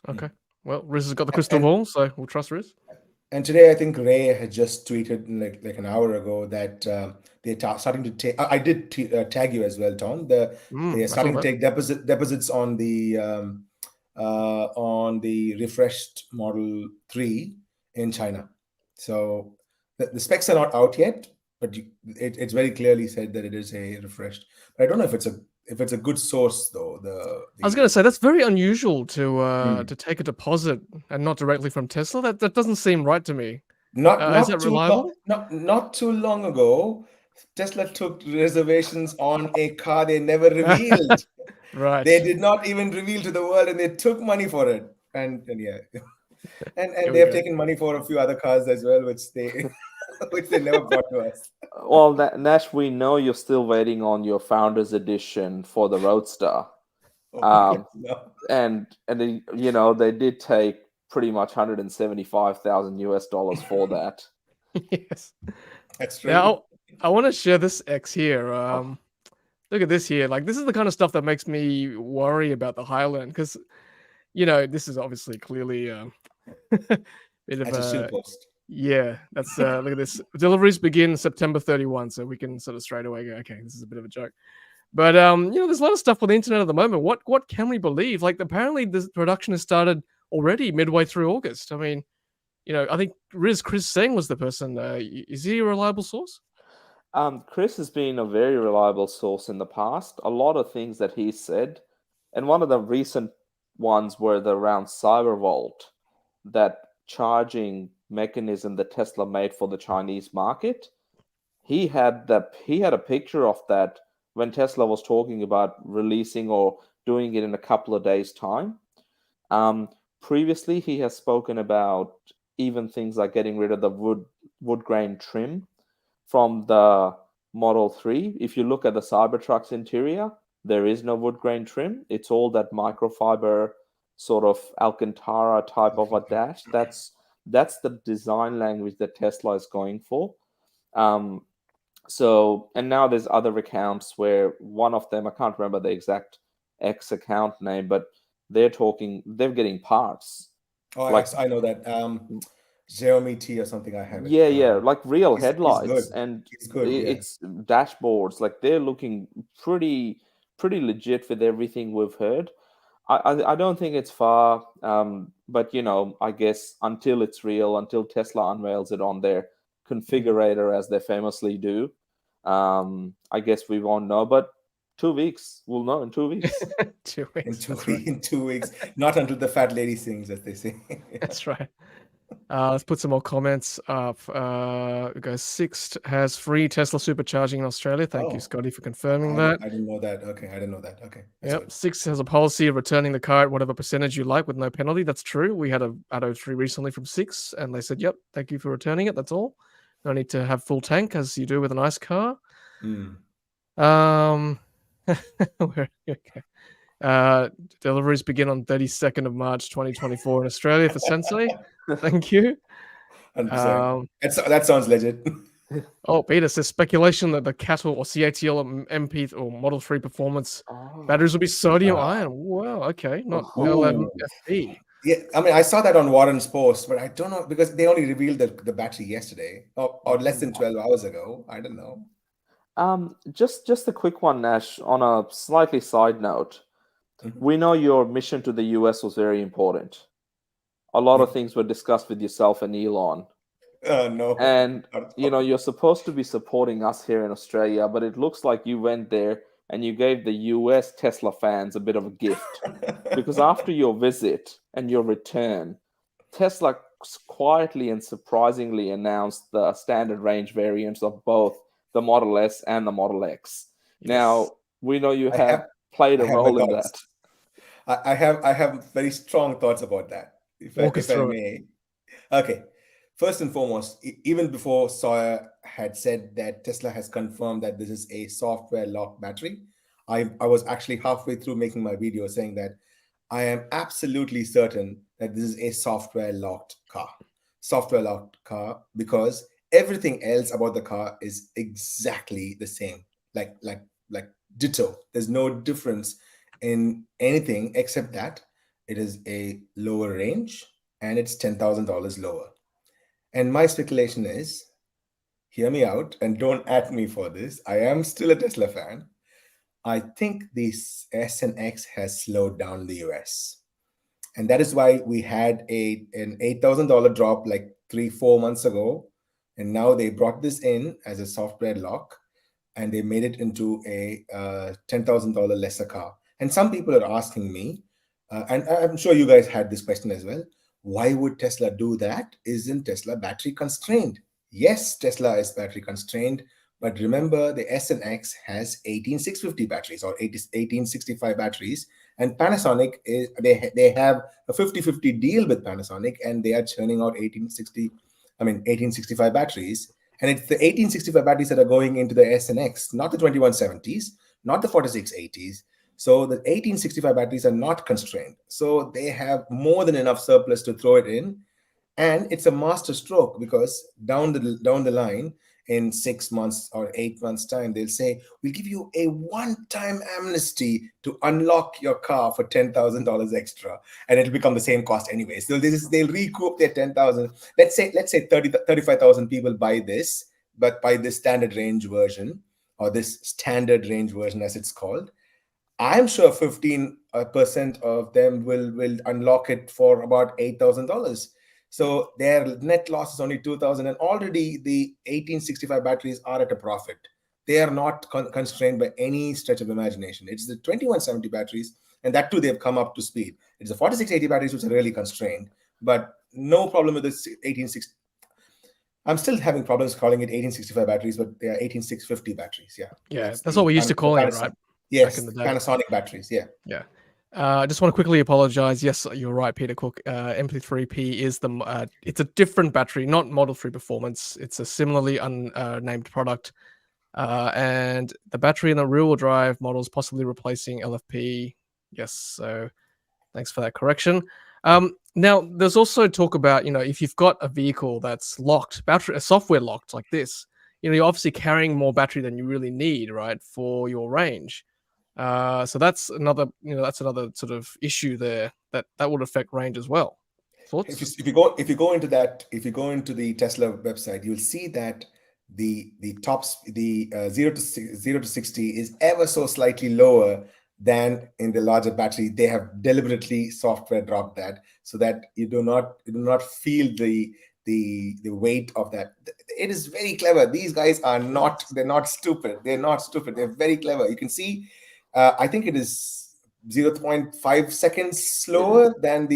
Okay. Well, Riz has got the crystal ball, so we'll trust Riz. And today, I think Ray had just tweeted like an hour ago that they're starting to take. I did tag you as well, Tom. They are starting to take deposits on the refreshed Model 3 in China. So the specs are not out yet, but it's very clearly said that it is a refreshed. But I don't know if it's a good source though. I was going to say that's very unusual to take a deposit and not directly from Tesla. That doesn't seem right to me. Is that reliable? Not too long ago, Tesla took reservations on a car they never revealed. Right. They did not even reveal to the world, and they took money for it. And they have taken money for a few other cars as well, which they never brought to us. Well, Nash, we know you're still waiting on your Founders Edition for the Roadster. Oh, no. And they did take pretty much $175,000 for that. Yes. That's true. Now, I want to share this X here. Look at this here. Like, this is the kind of stuff that makes me worry about the Highland because, this is obviously clearly bit of That's a shield a post. yeah. That's look at this. Deliveries begin September 31, so we can sort of straight away go, okay, this is a bit of a joke. But there's a lot of stuff with the internet at the moment. What can we believe? Like, apparently the production has started already midway through August. I mean, I think Chris Singh was the person. Is he a reliable source? Chris has been a very reliable source in the past. A lot of things that he said, and one of the recent ones were around Cybervault, that charging mechanism that Tesla made for the Chinese market. He had a picture of that when Tesla was talking about releasing or doing it in a couple of days' time. Previously, he has spoken about even things like getting rid of the wood grain trim from the Model 3. If you look at the Cybertruck's interior, there is no wood grain trim. It's all that microfiber sort of Alcantara type of a dash. That's the design language that Tesla is going for. So, and now there's other accounts where one of them, I can't remember the exact X account name, but they're getting parts. Oh, like I know that. Xiaomi T or something. I have it. Yeah, like real he's headlights good. and It's good. it's dashboards. Like they're looking pretty legit with everything we've heard. I don't think it's far, but I guess until it's real, until Tesla unveils it on their configurator, as they famously do, I guess we won't know. But 2 weeks, we'll know in 2 weeks. 2 weeks. In 2 weeks, not until the fat lady sings, as they say. That's right. Let's put some more comments up. We go, Sixt has free Tesla supercharging in Australia. Thank you, Scotty, for confirming that. I didn't know that. Okay, I didn't know that. Okay. Yep. Sixt has a policy of returning the car at whatever percentage you like with no penalty. That's true. We had a Atto 3 recently from Sixt, and they said, yep, thank you for returning it. That's all. No need to have full tank as you do with a nice car. Okay. Deliveries begin on 32nd of March 2024 in Australia for Sensei. Thank you. That sounds legit. Oh, Peter says speculation that the Cattle or CATL MP or Model 3 performance batteries will be sodium ion. Wow, okay, not LMFP. Yeah, I mean, I saw that on Warren's post, but I don't know because they only revealed the battery yesterday or less than 12 hours ago. I don't know. Just a quick one, Nash, on a slightly side note. We know your mission to the US was very important. A lot of things were discussed with yourself and Elon. No. And, you're supposed to be supporting us here in Australia, but it looks like you went there and you gave the US Tesla fans a bit of a gift. Because after your visit and your return, Tesla quietly and surprisingly announced the standard range variants of both the Model S and the Model X. Yes. Now, we know you have played a role in that. I have very strong thoughts about that, if I may. Okay. First and foremost, even before Sawyer had said that Tesla has confirmed that this is a software locked battery, I was actually halfway through making my video saying that I am absolutely certain that this is a software locked car. Software locked car, because everything else about the car is exactly the same, like ditto. There's no difference in anything except that it is a lower range and it's $10,000 lower. And my speculation is, hear me out and don't at me for this. I am still a Tesla fan. I think this S and X has slowed down the US. And that is why we had an $8,000 drop like 3-4 months ago. And now they brought this in as a software lock and they made it into a $10,000 lesser car. And some people are asking me, and I'm sure you guys had this question as well, why would Tesla do that? Isn't Tesla battery constrained? Yes, Tesla is battery constrained, but remember the S and X has 18650 batteries or 1865 batteries, and Panasonic they have a 50-50 deal with Panasonic, and they are churning out 1865 batteries, And it's the 1865 batteries that are going into the S and X, not the 2170s, not the 4680s. So the 1865 batteries are not constrained. So they have more than enough surplus to throw it in. And it's a master stroke, because down the line, in 6 months or 8 months time, they'll say, we'll give you a one-time amnesty to unlock your car for $10,000 extra, and it'll become the same cost anyway. So they'll recoup their 10,000. Let's say 35,000 people buy this, but buy this standard range version, or this standard range version as it's called. I'm sure 15% of them will unlock it for about $8,000. So their net loss is only 2,000, and already the 1865 batteries are at a profit. They are not constrained by any stretch of imagination. It's the 2170 batteries, and that too, they've come up to speed. It's the 4680 batteries which are really constrained, but no problem with the 1860. I'm still having problems calling it 1865 batteries, but they are 18650 batteries. Yeah, that's what we used to call it, right? Yes, back in the day. Panasonic batteries. Yeah. I just want to quickly apologize. Yes, you're right, Peter Cook. MP3P is it's a different battery, not Model 3 Performance. It's a similarly unnamed product. And the battery in the rear-wheel drive model is possibly replacing LFP. Yes, so thanks for that correction. Now, there's also talk about, if you've got a vehicle that's locked, software locked like this, you're obviously carrying more battery than you really need, right, for your range. So that's another sort of issue there that would affect range as well. Thoughts? If you go into the Tesla website, you'll see that the 0 to 60 is ever so slightly lower than in the larger battery. They have deliberately software dropped that so that you do not feel the weight of that. It is very clever. These guys are not stupid. They're very clever. You can see. I think it is 0.5 seconds slower than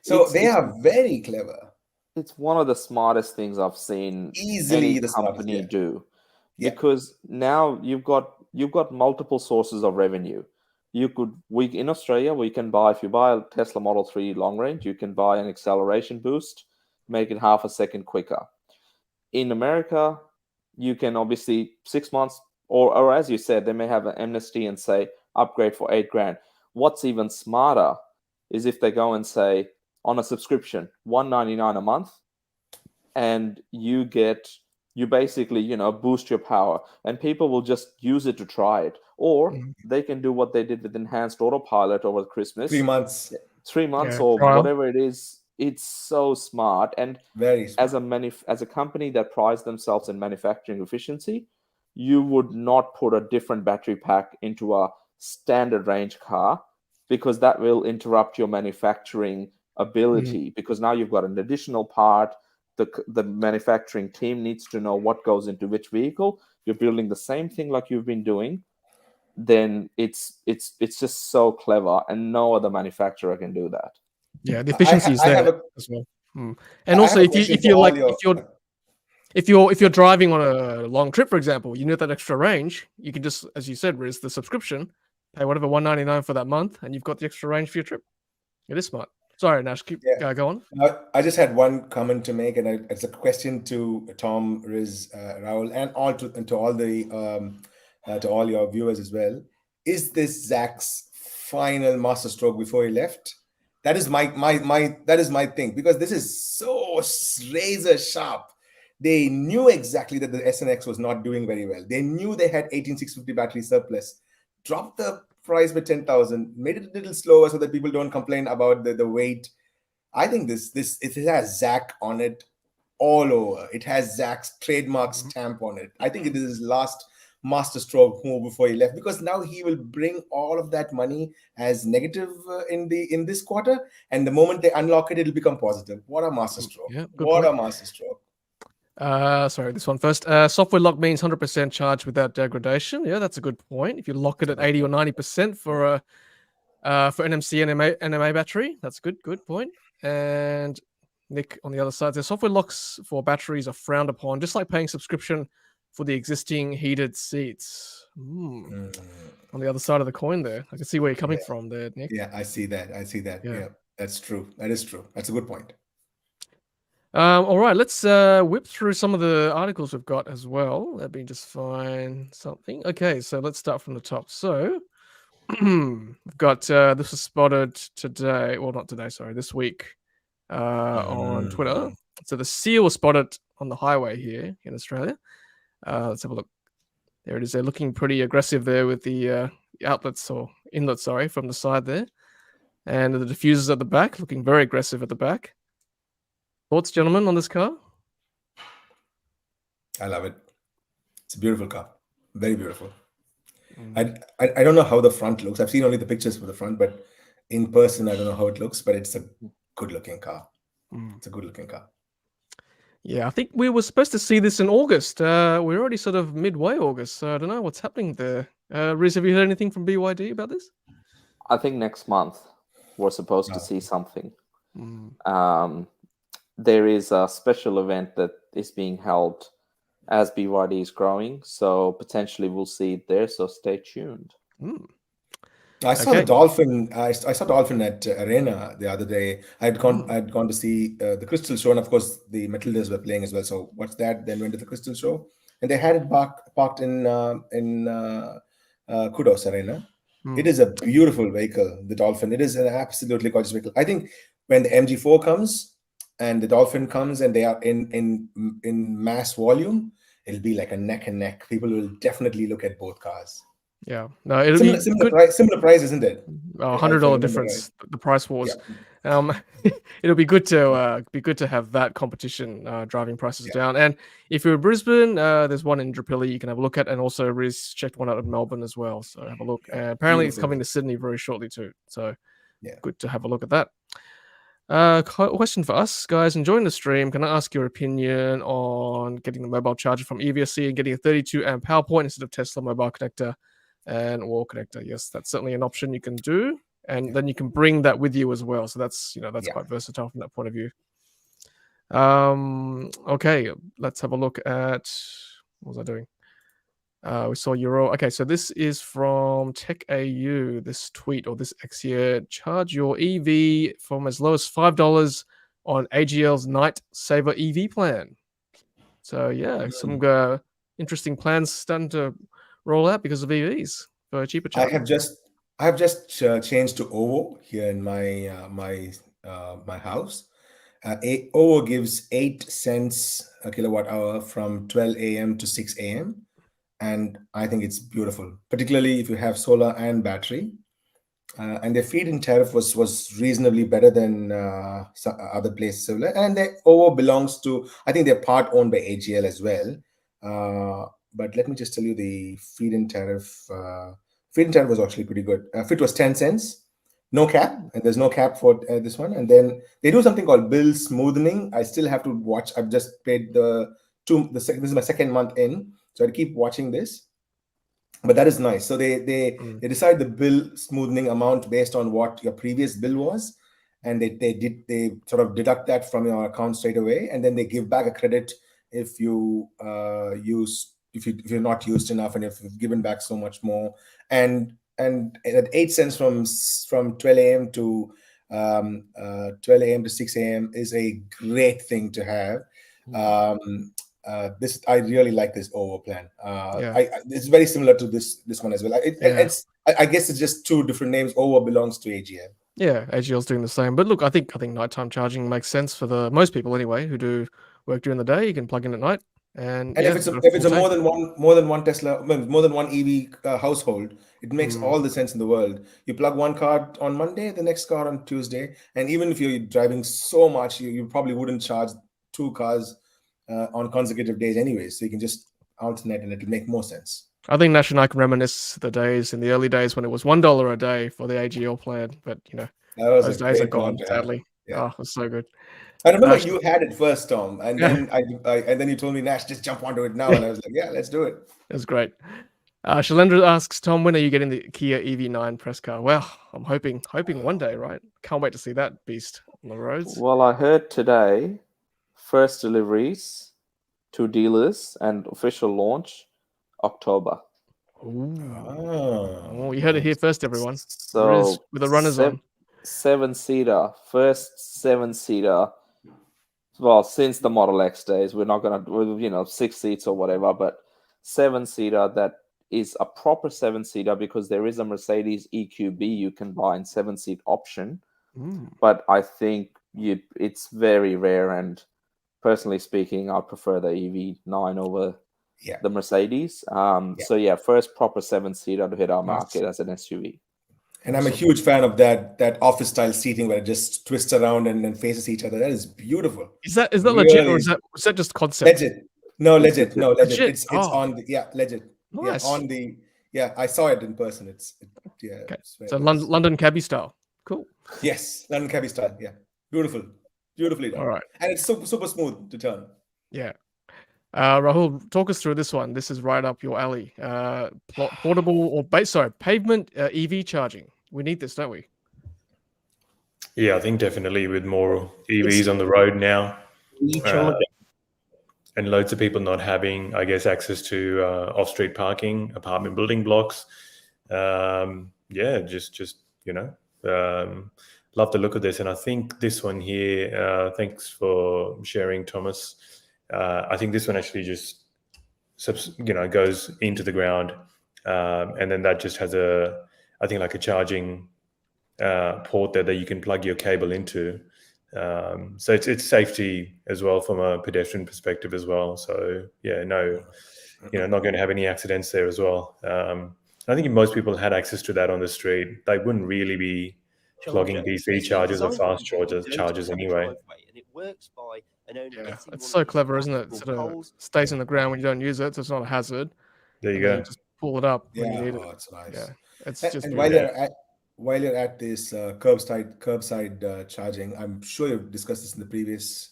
So they are very clever. It's one of the smartest things I've seen Easily any the company do, Yeah. because now you've got multiple sources of revenue. In Australia, we can buy, if you buy a Tesla Model 3 long range, you can buy an acceleration boost, make it half a second quicker. In America, you can obviously 6 months. Or as you said, they may have an amnesty and say upgrade for $8,000. What's even smarter is if they go and say on a subscription, $199 a month, and you basically boost your power, and people will just use it to try it, or they can do what they did with enhanced autopilot over Christmas. 3 months, or trial. whatever it is. It's so smart, and very smart. as a company that prides themselves in manufacturing efficiency, you would not put a different battery pack into a standard range car, because that will interrupt your manufacturing ability, because now you've got an additional part. The manufacturing team needs to know what goes into which vehicle. You're building the same thing like you've been doing. Then it's just so clever, and no other manufacturer can do that. Yeah, the efficiency is there as well. And also, if you're driving on a long trip, for example, you need that extra range. You can just, as you said, Riz, the subscription, pay whatever $199 for that month, and you've got the extra range for your trip. It is smart. Sorry, Nash, go on. I just had one comment to make, and it's a question to Tom, Riz, Rahul, and to all your viewers as well. Is this Zach's final masterstroke before he left? That is my thing, because this is so razor sharp. They knew exactly that the SNX was not doing very well. They knew they had 18650 battery surplus. Dropped the price by 10,000, made it a little slower so that people don't complain about the weight. I think it has Zach on it all over. It has Zach's trademark stamp on it. I think it is his last masterstroke move before he left, because now he will bring all of that money as negative in this quarter, and the moment they unlock it, it'll become positive. What a masterstroke! Yeah, what a masterstroke! Sorry, this one first. Software lock means 100% charge without degradation. Yeah, that's a good point. If you lock it at 80 or 90% for NMC NMA battery, that's good point. And Nick on the other side, the software locks for batteries are frowned upon, just like paying subscription for the existing heated seats. On the other side of the coin there. I can see where you're coming from there, Nick. Yeah, I see that. Yeah, that's true. That is true. That's a good point. All right, let's whip through some of the articles we've got as well. Let me just find something. Okay, so let's start from the top. So we've got this was spotted today. Well, not today, sorry, this week on Twitter. So the seal was spotted on the highway here in Australia. Let's have a look. There it is. They're looking pretty aggressive there with the outlets or inlets, sorry, from the side there. And the diffusers at the back, looking very aggressive at the back. Thoughts, gentlemen, on this car? I love it. It's a beautiful car. Very beautiful. I don't know how the front looks. I've seen only the pictures for the front, but in person, I don't know how it looks, but it's a good-looking car. It's a good-looking car. Yeah, I think we were supposed to see this in August. We're already sort of midway August, so I don't know what's happening there. Riz, have you heard anything from BYD about this? I think next month we're supposed to see something. There is a special event that is being held as BYD is growing, so potentially we'll see it there. So stay tuned. I saw the Dolphin. I saw Dolphin at Arena the other day. I'd gone to see the Crystal show, and of course the Matildas were playing as well. So watched that, then went to the Crystal show, and they had it parked in Kudos Arena. It is a beautiful vehicle, the Dolphin. It is an absolutely gorgeous vehicle. I think when the MG4 comes and the Dolphin comes and they are in mass volume, it'll be like a neck and neck. People will definitely look at both cars. Yeah, no, it'll similar price, isn't it? $100 difference. Right. The price wars. Yeah. It'll be good to have that competition, driving prices down. And if you're in Brisbane, there's one in Drapilli you can have a look at, and also Riz checked one out in Melbourne as well. So have a look. Apparently, it's coming to Sydney very shortly too. So good to have a look at that. Question for us, guys, enjoying the stream. Can I ask your opinion on getting the mobile charger from EVSC and getting a 32 amp power point instead of Tesla mobile connector and wall connector? Yes, that's certainly an option you can do, and then you can bring that with you as well. So that's quite versatile from that point of view. Okay, let's have a look at what was I doing? We saw Euro. Okay, so this is from Tech AU. This tweet or this X here: charge your EV from as low as $5 on AGL's Night Saver EV plan. So some interesting plans starting to roll out because of EVs for cheaper charging. I have just changed to OVO here in my my house. OVO gives 8 cents a kilowatt hour from 12 a.m. to 6 a.m. and I think it's beautiful, particularly if you have solar and battery. And their feed-in tariff was reasonably better than other places. And OVO belongs to, I think they're part owned by AGL as well. But let me just tell you the feed-in tariff. Feed-in tariff was actually pretty good. Fit was 10 cents, no cap, and there's no cap for this one. And then they do something called bill smoothing. I still have to watch. I've just paid this is my second month in, so I keep watching this. But that is nice. So they decide the bill smoothing amount based on what your previous bill was, and they sort of deduct that from your account straight away, and then they give back a credit if you if you're not used enough, and if you've given back so much more. And at 8 cents from 12 a.m. to 12 a.m. to 6 a.m. is a great thing to have. I really like this OVO plan. It's very similar to this one as well. I guess it's just two different names. OVO belongs to AGL. Yeah, AGL's doing the same. But look, I think nighttime charging makes sense for the most people anyway who do work during the day. You can plug in at night. And if it's a more than one Tesla, more than one EV household, it makes all the sense in the world. You plug one car on Monday, the next car on Tuesday, and even if you're driving so much, you probably wouldn't charge two cars on consecutive days anyway. So you can just alternate, and it'll make more sense. I think Nash and I can reminisce the days in the early days when it was $1 a day for the AGL plan, but those days are gone, sadly. Yeah. Oh, it was so good. I remember you had it first, Tom, and then and then you told me, Nash, just jump onto it now, and I was like, yeah, let's do it. It was great. Shalendra asks, Tom, when are you getting the Kia EV9 press car? Well, I'm hoping one day, right? Can't wait to see that beast on the roads. Well, I heard today, first deliveries to dealers and official launch October. Oh, you heard it here first, everyone. So with the runners on. First 7-seater well, since the Model X days, we're not gonna do 6 seats or whatever, but 7-seater that is a proper 7-seater, because there is a Mercedes EQB you can buy in 7-seat option. But I think it's very rare, and personally speaking, I prefer the EV9 over the Mercedes. So yeah, first proper 7-seater to hit our market as an SUV. And I'm a huge fan of that office style seating where it just twists around and then faces each other. That is beautiful. Is that legit, or is that just concept? Legit. No, legit. No, legit. Legit. It's on the legit. Nice. I saw it in person. Okay. It's very So nice. London cabbie style. Cool. Yes, London cabbie style. Yeah, beautiful, beautifully done. All right. And it's super smooth to turn. Yeah. Rahul, talk us through this one. This is right up your alley. Portable Pavement EV charging. We need this, don't we? Yeah, I think definitely with more EVs on the road now, and loads of people not having, I guess, access to off-street parking, apartment building blocks. Love the look of this. And I think this one here, thanks for sharing, Thomas. I think this one actually just, goes into the ground, and then that just has a charging port there that you can plug your cable into. So it's safety as well from a pedestrian perspective as well. So yeah, not going to have any accidents there as well. I think if most people had access to that on the street, they wouldn't really be plugging DC chargers or fast chargers anyway. And it works by Yeah, it's so clever, isn't it? It sort of stays in the ground when you don't use it, so it's not a hazard. There you And then go. you just pull it up when you need it. It's nice. Yeah, it's just. And while you're at this curbside charging, I'm sure you've discussed this in the previous.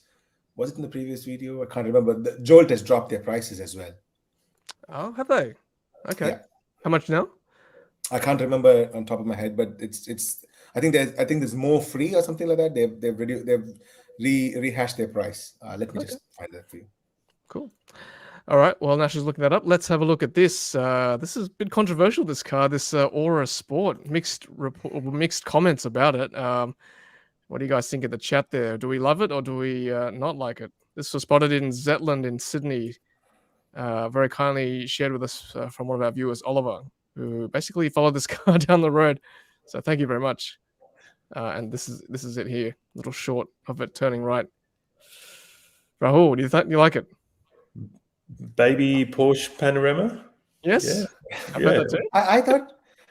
Was it in the previous video? I can't remember. The Jolt has dropped their prices as well. Oh, have they? Okay. Yeah. How much now? I can't remember on top of my head, but it's. I think there's more free or something like that. They've rehashed their price. Let me just find that for you. Cool. All right. Well, Nash is looking that up. Let's have a look at this. This is a bit controversial. This car, this Ora Sport. Mixed comments about it. What do you guys think of the chat there? Do we love it or do we not like it? This was spotted in Zetland in Sydney. Very kindly shared with us from one of our viewers, Oliver, who basically followed this car down the road. So thank you very much. And this is it here. Little short of it turning right. Rahul, do you like it? Baby Porsche Panorama. Yes. Yeah. I bet that too.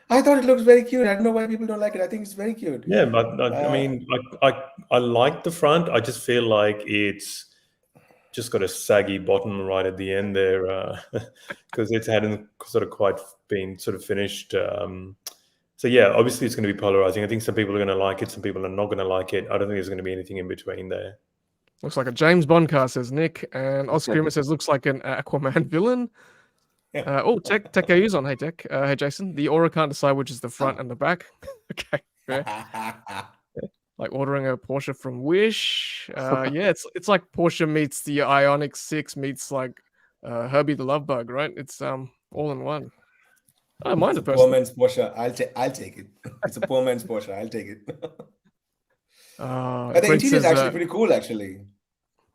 I thought it looked very cute. I don't know why people don't like it. I think it's very cute. Yeah, but I mean, I like the front. I just feel like it's just got a saggy bottom right at the end there, because it hadn't sort of quite been sort of finished. So yeah, obviously it's going to be polarizing. I think some people are going to like it, some people are not going to like it. I don't think there's going to be anything in between there. Looks like a James Bond car, says Nick. And Oscar says, looks like an Aquaman villain. Tech AU's on. Hey, Tech. Hey, Jason. The Ora can't decide which is the front and the back. Okay, fair. Like ordering a Porsche from Wish. Yeah, it's like Porsche meets the Ioniq 6 meets like Herbie the Love Bug, right? It's all in one. I don't mind it personally. Poor man's Porsche. I'll take it. It's a poor man's Porsche. I'll take it. But the interior is actually pretty cool, actually.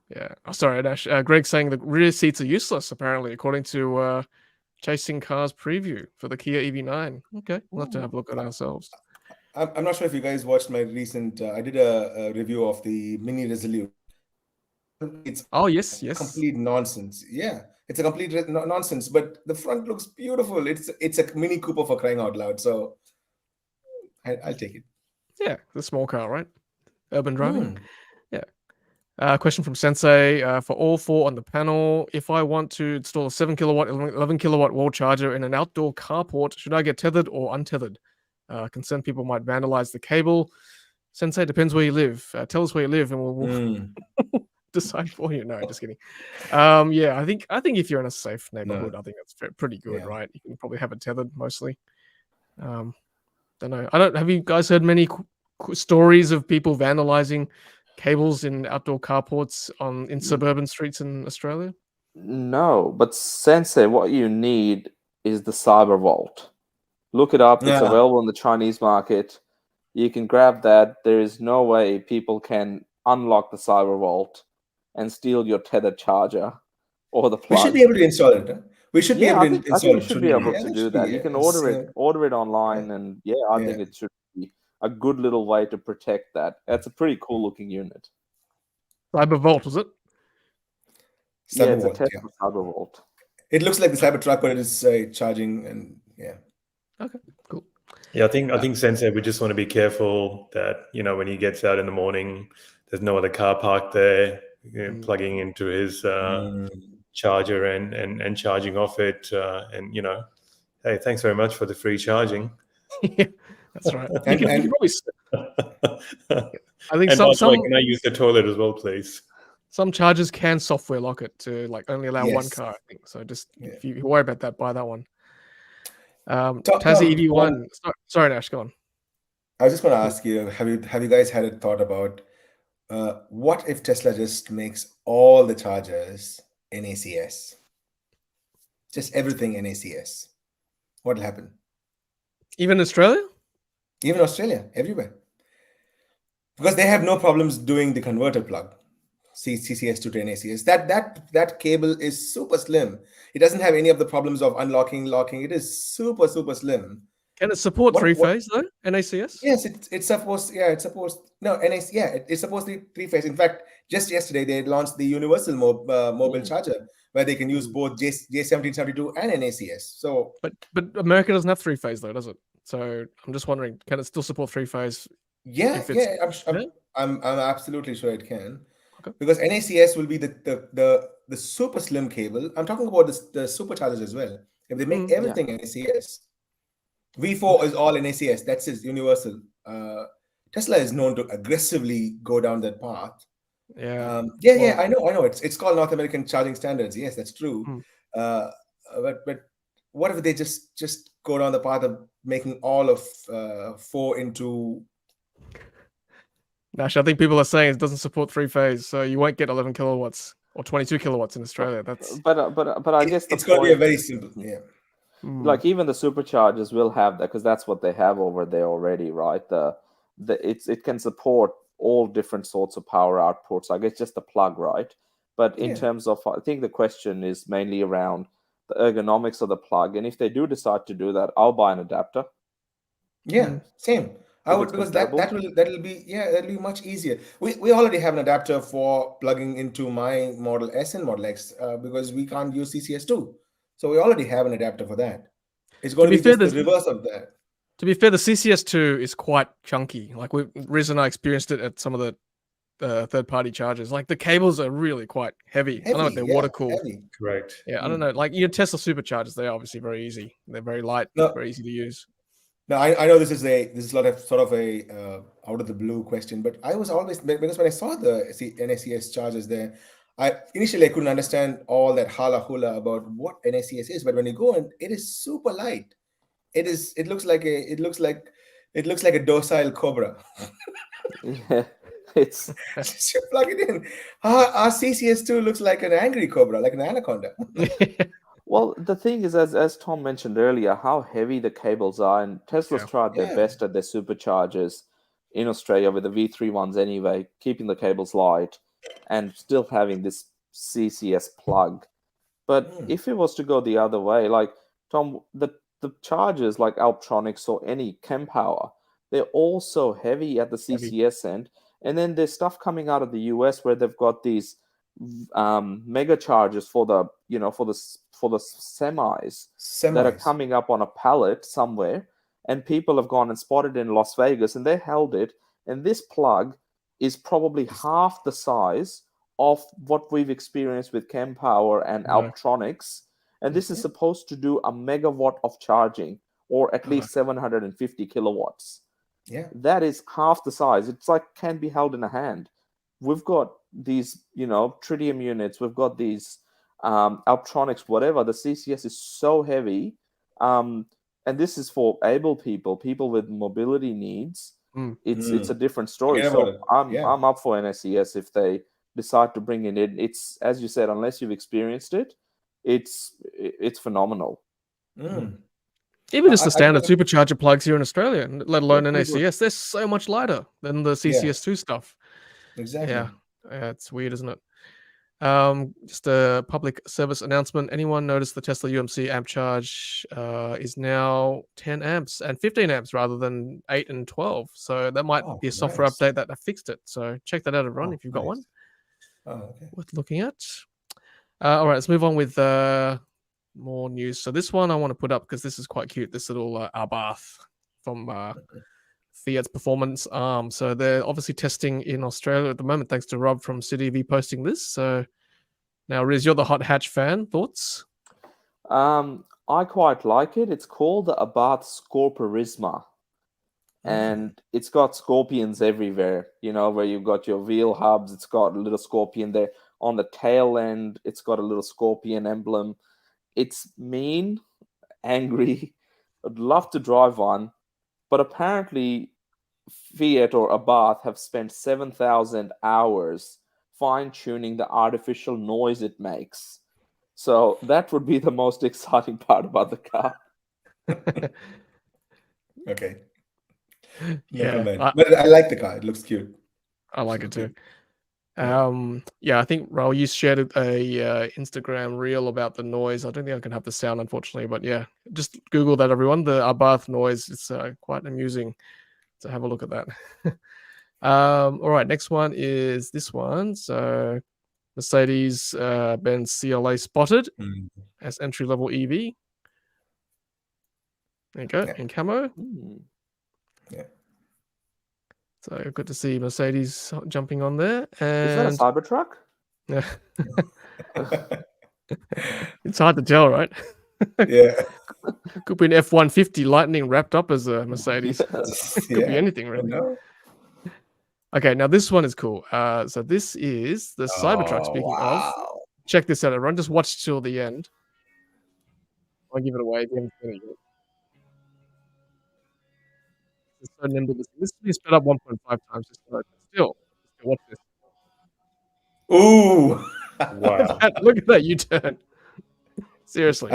Yeah. Oh, sorry, Nash. Greg's saying the rear seats are useless, apparently, according to Chasing Cars preview for the Kia EV9. Okay, we'll have to have a look at ourselves. I'm not sure if you guys watched my recent. I did a review of the Mini Resolute. It's complete nonsense. Yeah, it's a complete nonsense. But the front looks beautiful. It's a Mini Cooper for crying out loud. So I'll take it. Yeah, the small car, right? Urban driving. Yeah. Question from Sensei. For all 4 on the panel, if I want to install a 7 kilowatt, 11 kilowatt wall charger in an outdoor carport, should I get tethered or untethered? Concerned people might vandalize the cable. Sensei, depends where you live. Tell us where you live and we'll decide for you. No, just kidding. Yeah, I think if you're in a safe neighborhood, I think that's pretty good, right? You can probably have it tethered mostly. Don't know. Have you guys heard many stories of people vandalizing cables in outdoor carports in suburban streets in Australia? No, but Sensei, what you need is the Cyber Vault. Look it up. It's available in the Chinese market. You can grab that. There is no way people can unlock the Cyber Vault and steal your tethered charger or the We plug. should be able to install it. Huh? We should be Yeah, able to I think install we it. should shouldn't be we? able Yeah, to that do should be, that. You yeah, can it's, order it online, and I think it should be a good little way to protect that. That's a pretty cool looking unit. Cybervolt, was it? Yeah, it's a Cybervolt, Tesla Cybervolt. It looks like the Cybertruck, but it is charging and Okay, cool. Yeah, I think Sensei, we just want to be careful that, when he gets out in the morning, there's no other car parked there, plugging into his charger and charging off it. Hey, thanks very much for the free charging. Yeah, that's right. You And- can and- probably. I think And some by the way, can I use the toilet as well, please? some chargers can software lock it to like only allow one Yes. car. I think so. Just Yeah. if you worry about that, buy that one. Tom, Tassie EV1. Sorry, Nash, go on. I was just going to ask you: Have you guys had a thought about what if Tesla just makes all the chargers NACS? Just everything NACS. What'll happen? Even Australia? Even Australia, everywhere, because they have no problems doing the converter plug, CCS to NACS. That cable is super slim. It doesn't have any of the problems of unlocking, locking. It is super slim. Can it support three-phase though? NACS? Yes, it's supposed. Yeah, it's supposed. No, NAC. Yeah, it's supposed to be three-phase. In fact, just yesterday they launched the universal mobile charger where they can use both J1772 and NACS. So, But America doesn't have three-phase though, does it? So I'm just wondering, can it still support three-phase? yeah, If it's- I'm absolutely sure it can, Okay. because NACS will be the super slim cable. I'm talking about the superchargers as well. If they make everything NACS, V4 is all NACS. That's his universal. Tesla is known to aggressively go down that path. Yeah. I know. It's called North American Charging Standards. Yes, that's true. But what if they just go down the path of making all of 4 into? Nash, I think people are saying it doesn't support three-phase, so you won't get 11 kilowatts or 22 kilowatts in Australia. That's But I guess it's going to be a very simple. Yeah. Like even the superchargers will have that, because that's what they have over there already, right? It can support all different sorts of power outputs. I guess just a plug, right? But in terms of, I think the question is mainly around the ergonomics of the plug, and if they do decide to do that, I'll buy an adapter. Yeah, same. I If would, it's because compatible. that'll be much easier. We already have an adapter for plugging into my Model S and Model X because we can't use CCS2. So we already have an adapter for that. It's going to be just the reverse of that. To be fair, the CCS2 is quite chunky. Like Riz and I experienced it at some of the third-party chargers. Like the cables are really quite heavy. I know they're water cooled. Correct. Yeah, I don't know. Like your Tesla superchargers, they're obviously very easy. They're very light, very easy to use. No, I know this is sort of a out of the blue question, but I was always, because when I saw the NACS chargers there, initially I couldn't understand all that hula about what NACS is, but when you go in, it is super light. It looks like a docile cobra. Yeah, it's Just you plug it in. Our CCS2 looks like an angry cobra, like an anaconda. well, the thing is, as Tom mentioned earlier, how heavy the cables are, and Tesla's tried their best at their superchargers in Australia with the V3 ones anyway, keeping the cables light and still having this CCS plug. But if it was to go the other way, like Tom, the chargers like Alptronics or any Kempower, they're all so heavy at the CCS end. And then there's stuff coming out of the US where they've got these mega chargers for the semis that are coming up on a pallet somewhere, and people have gone and spotted in Las Vegas and they held it, and this plug is probably half the size of what we've experienced with Kempower and Alptronics, and this is supposed to do a megawatt of charging, or at least 750 kilowatts. Yeah, that is half the size. It's like can be held in a hand. We've got these, tritium units. We've got these Alptronics, whatever. The CCS is so heavy, and this is for able people with mobility needs. It's a different story. So I'm up for NACS if they decide to bring it in. It's, as you said, unless you've experienced it, it's phenomenal. Even just the standard supercharger plugs here in Australia, let alone NACS, they're so much lighter than the CCS2 stuff. Exactly. Yeah, it's weird, isn't it? Just a public service announcement. Anyone notice the Tesla UMC amp charge is now 10 amps and 15 amps rather than 8 and 12. So that might be a software nice. update that fixed it. So check that out, everyone, if you've got one. Okay. Worth looking at. All right, let's move on with more news. So this one I want to put up because this is quite cute. This little Abarth from Fiat's performance arm. So they're obviously testing in Australia at the moment, thanks to Rob from City EV posting this. So now, Riz, you're the hot hatch fan. Thoughts? I quite like it. It's called the Abarth Scorpirisma. And it's got scorpions everywhere, where you've got your wheel hubs. It's got a little scorpion there. On the tail end, it's got a little scorpion emblem. It's mean, angry. I'd love to drive one. But apparently, Fiat or Abarth have spent 7,000 hours fine-tuning the artificial noise it makes. So that would be the most exciting part about the car. Okay. Yeah, but I like the car. It looks cute. I like it too. Yeah, I think Rahul, you shared a Instagram reel about the noise. I don't think I can have the sound, unfortunately, but yeah, just Google that, everyone. The Abarth noise. It's quite amusing to have a look at that. All right, next one is this one. So Mercedes Benz CLA spotted as entry-level EV. There you go, in camo. Yeah. So good to see Mercedes jumping on there. And is that a Cybertruck? Yeah. It's hard to tell, right? Yeah. Could be an F-150 Lightning wrapped up as a Mercedes. Yes. Could be anything, really. No. Okay, now this one is cool. So this is the Cybertruck, speaking of. Check this out, everyone. Just watch till the end. I'll give it away if you haven't seen it yet. It's so nimble. This is sped up 1.5 times. Still, watch this. Ooh. Wow. Look at that U-turn. Seriously.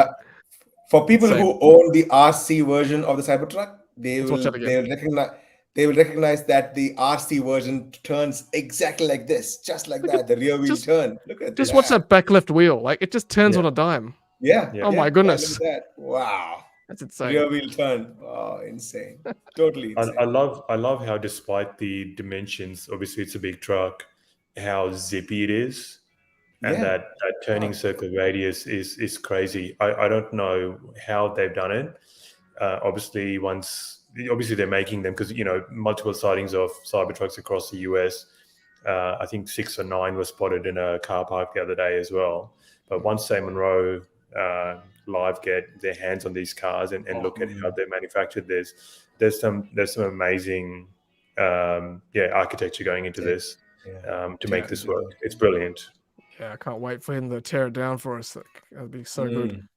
For people who own the RC version of the Cybertruck, they will recognize that the RC version turns exactly like this, just like that. The rear wheel turn. Look at just watch that back left wheel. Like it just turns on a dime. Yeah. Oh my goodness. Look at that. Wow. That's insane. Rear wheel turn. Oh, insane. Totally insane. I love how, despite the dimensions, obviously it's a big truck, how zippy it is. And that turning circle radius is crazy. I don't know how they've done it. Obviously they're making them because, multiple sightings of Cybertrucks across the US. I think 6 or 9 were spotted in a car park the other day as well. But once Say Monroe Live get their hands on these cars and look at how they're manufactured, there's some amazing architecture going into this to make this work. It's brilliant. Yeah, I can't wait for him to tear it down for us. That'd be so good.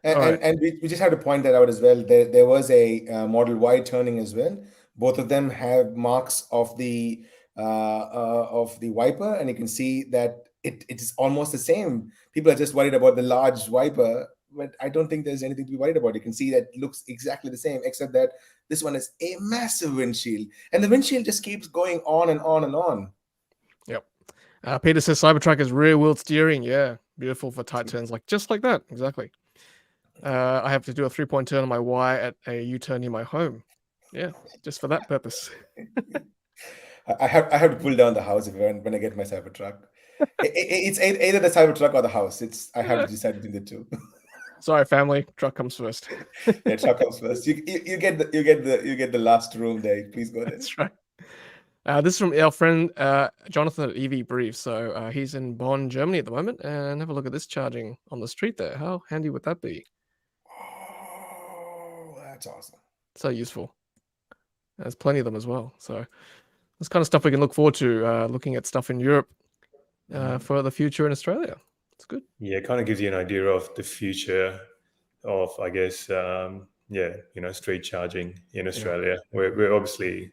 And we just have to point that out as well. There was a Model Y turning as well. Both of them have marks of the wiper, and you can see that it is almost the same. People are just worried about the large wiper, but I don't think there's anything to be worried about. You can see that it looks exactly the same, except that this one is a massive windshield, and the windshield just keeps going on and on and on. Yep. Peter says Cybertruck is rear wheel steering. Yeah, beautiful for tight turns, just like that. Exactly. I have to do a 3-point turn on my Y at a U-turn near my home. Yeah, just for that purpose. I have to pull down the house when I get my Cybertruck. It's either the Cybertruck or the house. I have to decide between the two. Sorry, family. Truck comes first. Yeah, truck comes first. You get the last room there. Please go ahead. That's right. This is from our friend Jonathan at EV Brief. So he's in Bonn, Germany at the moment, and have a look at this charging on the street there. How handy would that be? Oh, that's awesome. So useful. There's plenty of them as well. So this kind of stuff we can look forward to, looking at stuff in Europe for the future in Australia. It's good. Yeah, it kind of gives you an idea of the future of, I guess, street charging in Australia. We're obviously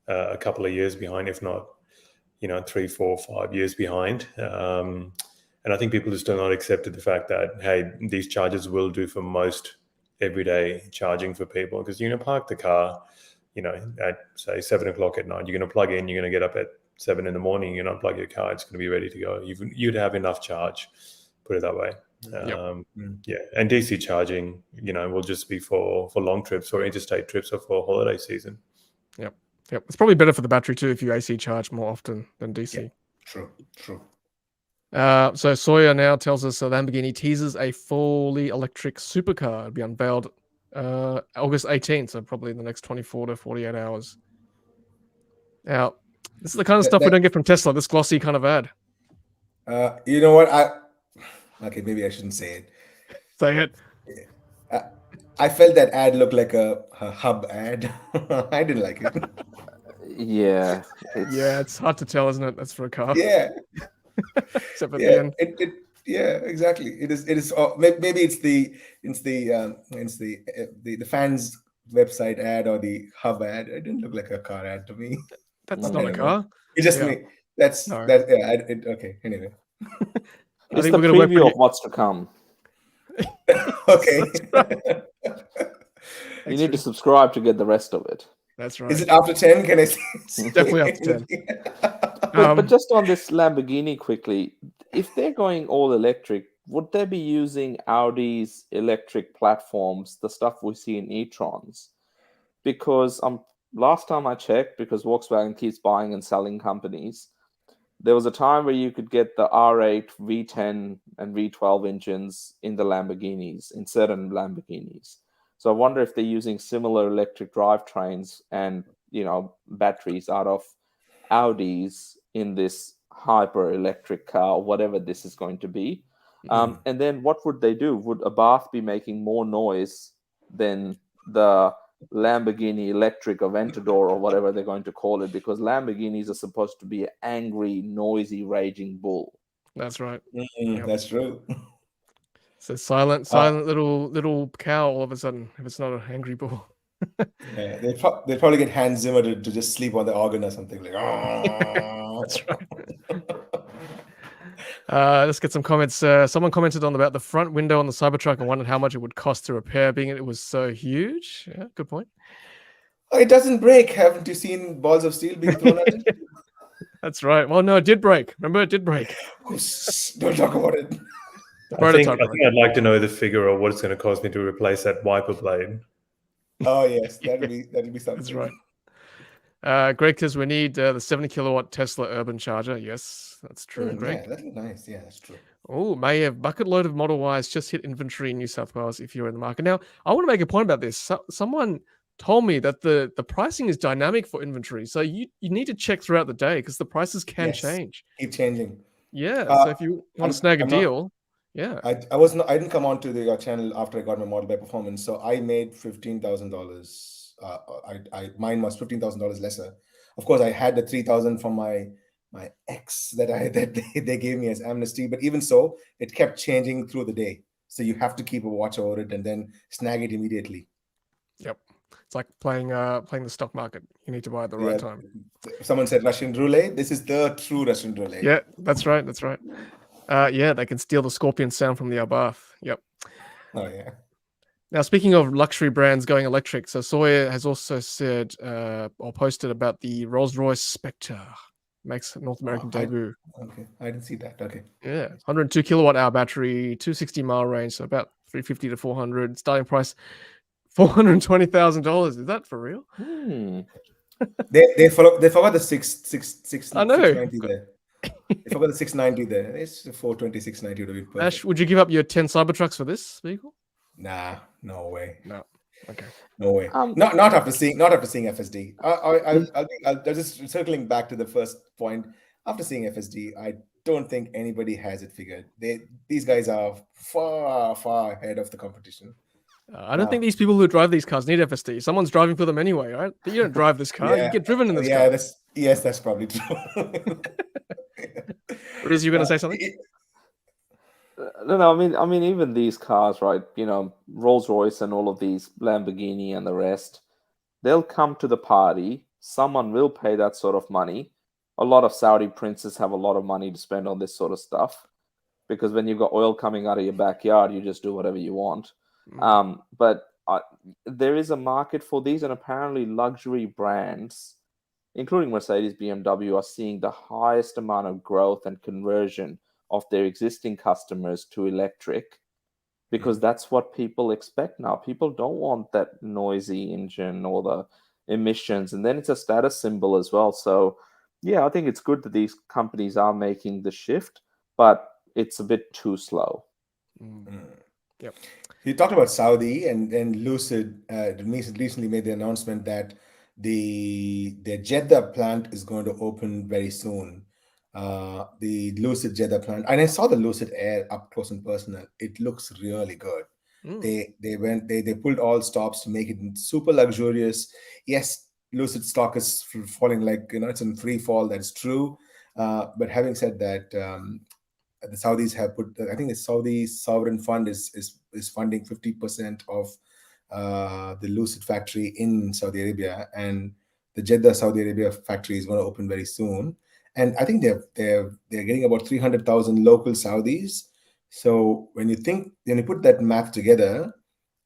a couple of years behind, if not, 3, 4, 5 years behind. And I think people have still not accepted the fact that, hey, these chargers will do for most everyday charging for people, because you're going to park the car, at say 7 o'clock at night, you're going to plug in, you're going to get up at 7 in the morning, you unplug your car, it's going to be ready to go. You'd have enough charge, put it that way. Yeah, and DC charging, will just be for long trips or interstate trips or for holiday season. Yep. It's probably better for the battery too if you AC charge more often than DC. Yeah, true. So Sawyer now tells us Lamborghini teases a fully electric supercar. It'll be unveiled August 18th, so probably in the next 24 to 48 hours. Now, this is the kind of stuff we don't get from Tesla, this glossy kind of ad. You know what? Okay, maybe I shouldn't say it. Say it. I felt that ad looked like a hub ad. I didn't like it. Yeah. It's hard to tell, isn't it? That's for a car. Yeah. Except at the end. Yeah, exactly. It is. Maybe it's the fans website ad or the hub ad. It didn't look like a car ad to me. That's not a car. It's just me. Okay. Anyway. It's the preview of what's to come. Okay. You need to subscribe to get the rest of it. That's right. Is it after 10? Can I see? Definitely after 10. But just on this Lamborghini quickly, if they're going all electric, would they be using Audi's electric platforms, the stuff we see in e-trons? Because last time I checked, because Volkswagen keeps buying and selling companies, there was a time where you could get the R8, V10, and V12 engines in the Lamborghinis, in certain Lamborghinis. So I wonder if they're using similar electric drivetrains and, batteries out of Audis in this hyper electric car, whatever this is going to be. And then what would they do? Would Abarth be making more noise than the Lamborghini electric Aventador or whatever they're going to call it? Because Lamborghinis are supposed to be an angry, noisy, raging bull. That's right. That's true. So silent little cow all of a sudden if it's not an angry bull. Yeah, they'd probably get Hans Zimmer to just sleep on the organ or something like. That's right. Let's get some comments. Someone commented about the front window on the Cybertruck and wondered how much it would cost to repair, being it was so huge. Yeah, good point. Oh, it doesn't break. Haven't you seen balls of steel being thrown at it? That's right. Well, no, it did break. Remember, it did break. Don't talk about it. I think I'd like to know the figure of what it's going to cost me to replace that wiper blade. Oh yes, that'd be something. That's right. Greg says we need the 70 kilowatt Tesla urban charger. Yes, that's true. Greg. Yeah, that'd be nice. Yeah, that's true. Oh, may have bucket load of Model Ys just hit inventory in New South Wales if you're in the market. Now, I want to make a point about this. Someone told me that the pricing is dynamic for inventory. So you need to check throughout the day because the prices can change. Keep changing. Yeah. So if you want to snag a deal. Yeah, I didn't come on to your channel after I got my Model by Performance, so I made $15,000. Mine was $15,000 lesser. Of course, I had the $3,000 from my ex that they gave me as amnesty, but even so, it kept changing through the day. So you have to keep a watch over it and then snag it immediately. Yep, it's like playing the stock market. You need to buy at the right time. Someone said Russian roulette. This is the true Russian roulette. Yeah, that's right. That's right. Yeah, they can steal the Scorpion sound from the Abarth. Yep. Oh, yeah. Now, speaking of luxury brands going electric, so Sawyer has also said or posted about the Rolls-Royce Spectre. Makes North American debut. Okay, I didn't see that. Okay. Yeah, 102 kilowatt hour battery, 260 mile range, so about 350 to 400. Starting price $420,000. Is that for real? They forgot the 690 there. They forgot the 690 there. It's 420, 690 would have been perfect. Nash, would you give up your 10 Cybertrucks for this vehicle? Nah, no way. No. Okay. No way. Not after seeing FSD. I'll just circling back to the first point. After seeing FSD, I don't think anybody has it figured. These guys are far ahead of the competition. I don't think these people who drive these cars need FSD. Someone's driving for them anyway, right? You don't drive this car. You get driven in this car. Yes, that's probably true. Riz, you going to say something? No. I mean, even these cars, right? Rolls-Royce and all of these, Lamborghini and the rest, they'll come to the party. Someone will pay that sort of money. A lot of Saudi princes have a lot of money to spend on this sort of stuff because when you've got oil coming out of your backyard, you just do whatever you want. But there is a market for these, and apparently luxury brands including Mercedes, BMW, are seeing the highest amount of growth and conversion of their existing customers to electric, because that's what people expect now. People don't want that noisy engine or the emissions, and then it's a status symbol as well. So yeah, I think it's good that these companies are making the shift, but it's a bit too slow. Yep. You talked about Saudi, and Lucid recently made the announcement that their Jeddah plant is going to open very soon. The Lucid Jeddah plant, and I saw the Lucid Air up close and personal. It looks really good. They pulled all stops to make it super luxurious. Yes, Lucid stock is falling like, it's in free fall. That's true. But having said that, the Saudis have put, I think the Saudi sovereign fund is funding 50% of the Lucid factory in Saudi Arabia, and the Jeddah Saudi Arabia factory is going to open very soon. And I think they're getting about 300,000 local Saudis. So when you put that math together,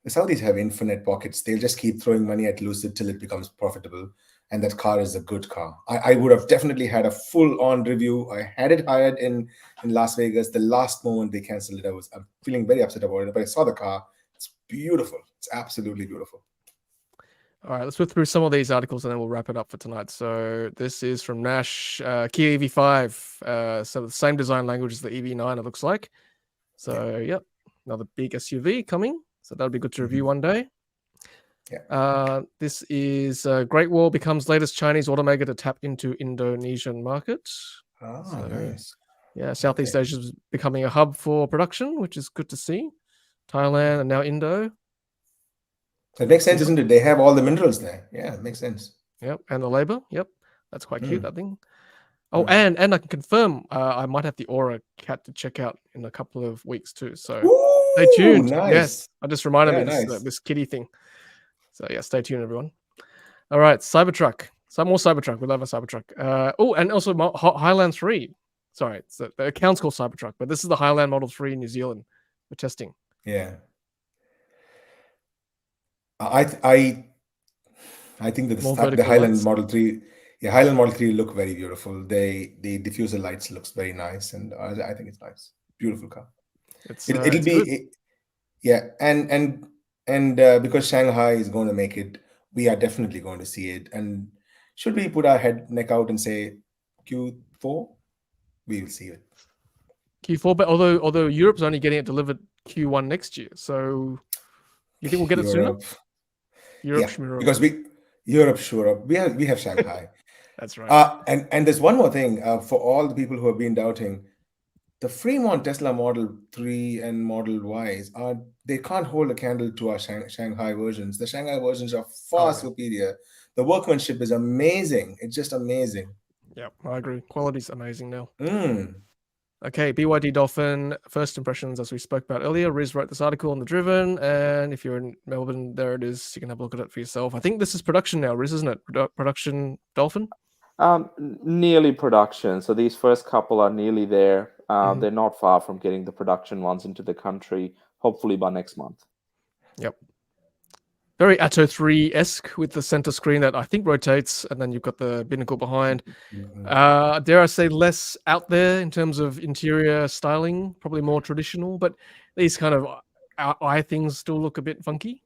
the Saudis have infinite pockets. They'll just keep throwing money at Lucid till it becomes profitable. And that car is a good car. I would have definitely had a full-on review. I had it hired in Las Vegas. The last moment they canceled it, I'm feeling very upset about it. But I saw the car. It's beautiful. It's absolutely beautiful. All right, let's whip through some of these articles and then we'll wrap it up for tonight. So this is from Nash, Kia EV5. So the same design language as the EV9, it looks like. So, yep, another big SUV coming. So that'll be good to review one day. Yeah. This is Great Wall becomes latest Chinese automaker to tap into Indonesian market. Oh, nice. Yeah, Southeast Asia is becoming a hub for production, which is good to see. Thailand and now Indo. It makes sense, isn't it? They have all the minerals there. Yeah, it makes sense. Yep, and the labor. Yep, that's quite cute, that thing. Oh, and I can confirm I might have the Ora cat to check out in a couple of weeks too. So stay tuned. Nice. Yes, I just reminded me this kitty thing. So yeah, stay tuned, everyone. All right, Cybertruck. Some more Cybertruck. We love a Cybertruck. Oh, and also Highland 3. Sorry, the account's called Cybertruck, but this is the Highland Model 3 in New Zealand for testing. Yeah. I think that the Highland lights. Model 3, Highland Model 3 look very beautiful. The diffuser lights looks very nice, and I think it's nice. Beautiful car. It'll be and because Shanghai is going to make it, we are definitely going to see it. And should we put our neck out and say Q4? We will see it. Q4, but although Europe's only getting it delivered Q1 next year, so you think we'll get it sooner? Europe, because Europe, sure. We have Shanghai. That's right. And there's one more thing for all the people who have been doubting. The Fremont Tesla Model 3 and Model Ys they can't hold a candle to our Shanghai versions. The Shanghai versions are far superior. The workmanship is amazing. It's just amazing. Yeah, I agree. Quality's amazing now. Okay, BYD Dolphin, first impressions, as we spoke about earlier. Riz wrote this article on The Driven, and if you're in Melbourne, there it is. You can have a look at it for yourself. I think this is production now, Riz, isn't it? Production Dolphin? Nearly production. So these first couple are nearly there. They're not far from getting the production ones into the country, hopefully by next month. Yep. Very Atto 3-esque with the center screen that I think rotates, and then you've got the binnacle behind. Dare I say less out there in terms of interior styling, probably more traditional, but these kind of eye things still look a bit funky.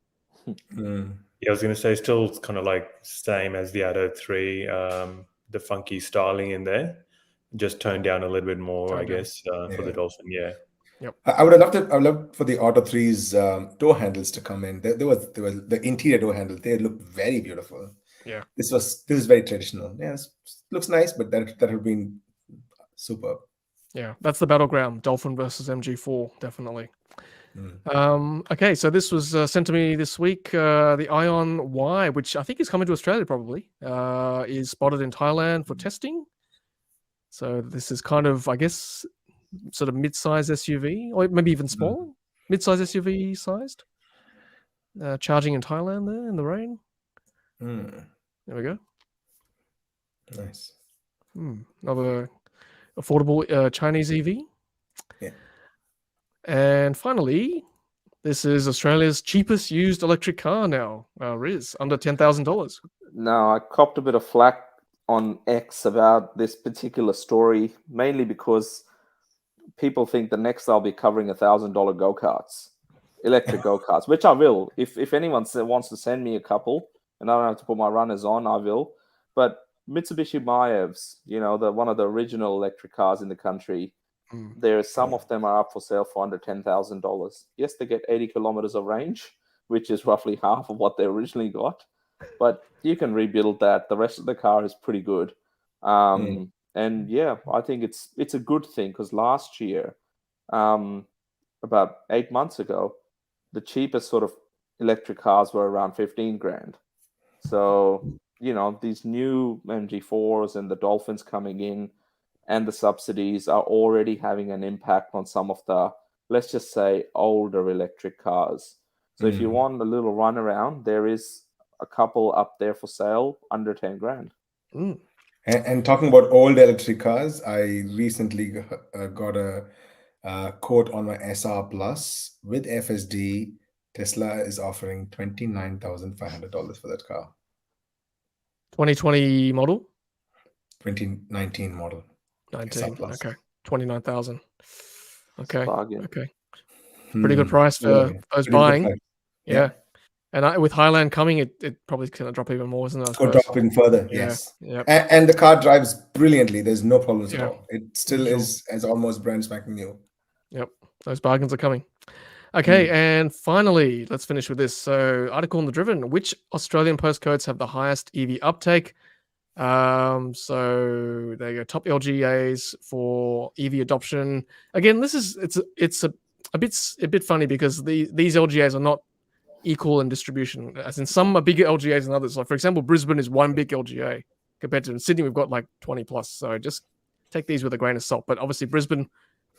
Yeah, I was going to say still kind of like same as the Atto 3, the funky styling in there, just toned down a little bit more, I guess, for the Dolphin. Yeah. Yep. I would have loved for the Auto 3's door handles to come in. There was the interior door handle. They look very beautiful. Yeah. This is very traditional. Yeah, looks nice, but that would have been superb. Yeah, that's the battleground. Dolphin versus MG4, definitely. Okay, so this was sent to me this week. The Ion Y, which I think is coming to Australia probably, is spotted in Thailand for testing. So this is kind of, I guess, sort of mid-size SUV, or maybe even smaller, mid-size SUV sized. Charging in Thailand there in the rain. There we go. Nice. Another affordable Chinese EV. Yeah. And finally, this is Australia's cheapest used electric car now, Riz, under $10,000. Now, I copped a bit of flack on X about this particular story, mainly because people think the next I'll be covering $1,000 go-karts, electric go-karts, which I will. If anyone wants to send me a couple, and I don't have to put my runners on, I will. But Mitsubishi Maevs, one of the original electric cars in the country, some of them are up for sale for under $10,000. Yes, they get 80 kilometers of range, which is roughly half of what they originally got. But you can rebuild that. The rest of the car is pretty good. And yeah, I think it's a good thing, because last year, about 8 months ago, the cheapest sort of electric cars were around 15 grand. So, these new MG4s and the Dolphins coming in and the subsidies are already having an impact on some of the, let's just say, older electric cars. So if you want a little run around, there is a couple up there for sale under 10 grand. And talking about old electric cars, I recently got a quote on my SR Plus with FSD. Tesla is offering $29,500 for that car. 2020 model? 2019 model. 19. Okay. 29,000. Okay. Bargain. Okay. Pretty good price for those buying. Yeah. And with Highland coming, it probably going to drop even more, isn't it? Could drop even further, yes. Yeah. And the car drives brilliantly. There's no problems at all. It still is as almost brand spanking new. Yep. Those bargains are coming. Okay, and finally, let's finish with this. So, article on The Driven: which Australian postcodes have the highest EV uptake? So there you go. Top LGAs for EV adoption. Again, it's a bit funny because these LGAs are not equal in distribution. As in, some are bigger LGAs than others. Like, for example, Brisbane is one big LGA compared to in Sydney, we've got like 20 plus. So just take these with a grain of salt. But obviously, Brisbane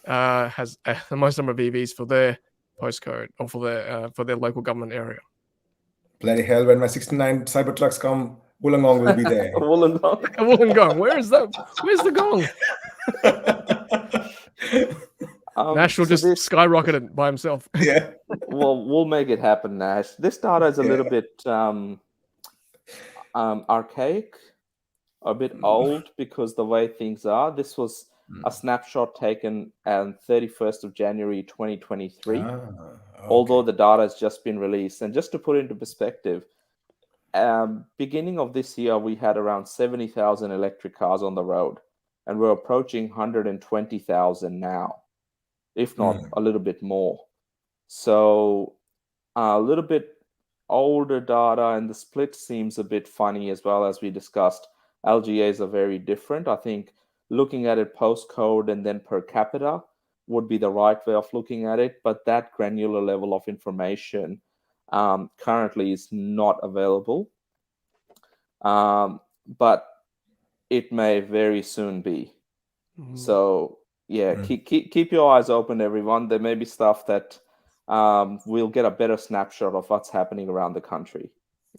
has the most number of EVs for their postcode or for their local government area. Bloody hell! When my 69 Cybertrucks come, Wollongong will be there. Wollongong. Where is that? Where's the gong? Nash will just skyrocket it by himself. Yeah. Well, we'll make it happen, Nash. This data is a little bit archaic, a bit old, because the way things are. This was a snapshot taken on 31st of January 2023, although the data has just been released. And just to put it into perspective, beginning of this year, we had around 70,000 electric cars on the road, and we're approaching 120,000 now, if not a little bit more. So a little bit older data, and the split seems a bit funny as well. As we discussed, LGAs are very different. I think looking at it postcode and then per capita would be the right way of looking at it, but that granular level of information currently is not available, but it may very soon be. So yeah, keep your eyes open, everyone. There may be stuff that we'll get a better snapshot of what's happening around the country.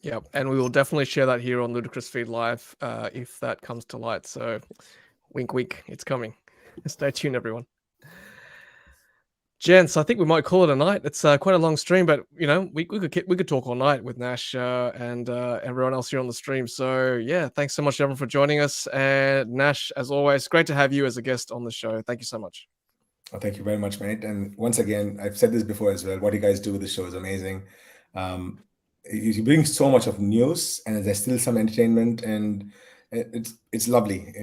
Yep, and we will definitely share that here on Ludicrous Feed Live if that comes to light. So wink, wink, it's coming. Stay tuned, everyone. Gents, I think we might call it a night. It's quite a long stream, but we could talk all night with Nash and everyone else here on the stream. So yeah, thanks so much everyone for joining us. And Nash, as always, great to have you as a guest on the show. Thank you so much. Oh, thank you very much, mate. And once again, I've said this before as well. What you guys do with the show is amazing. You bring so much of news, and there's still some entertainment, and it's lovely.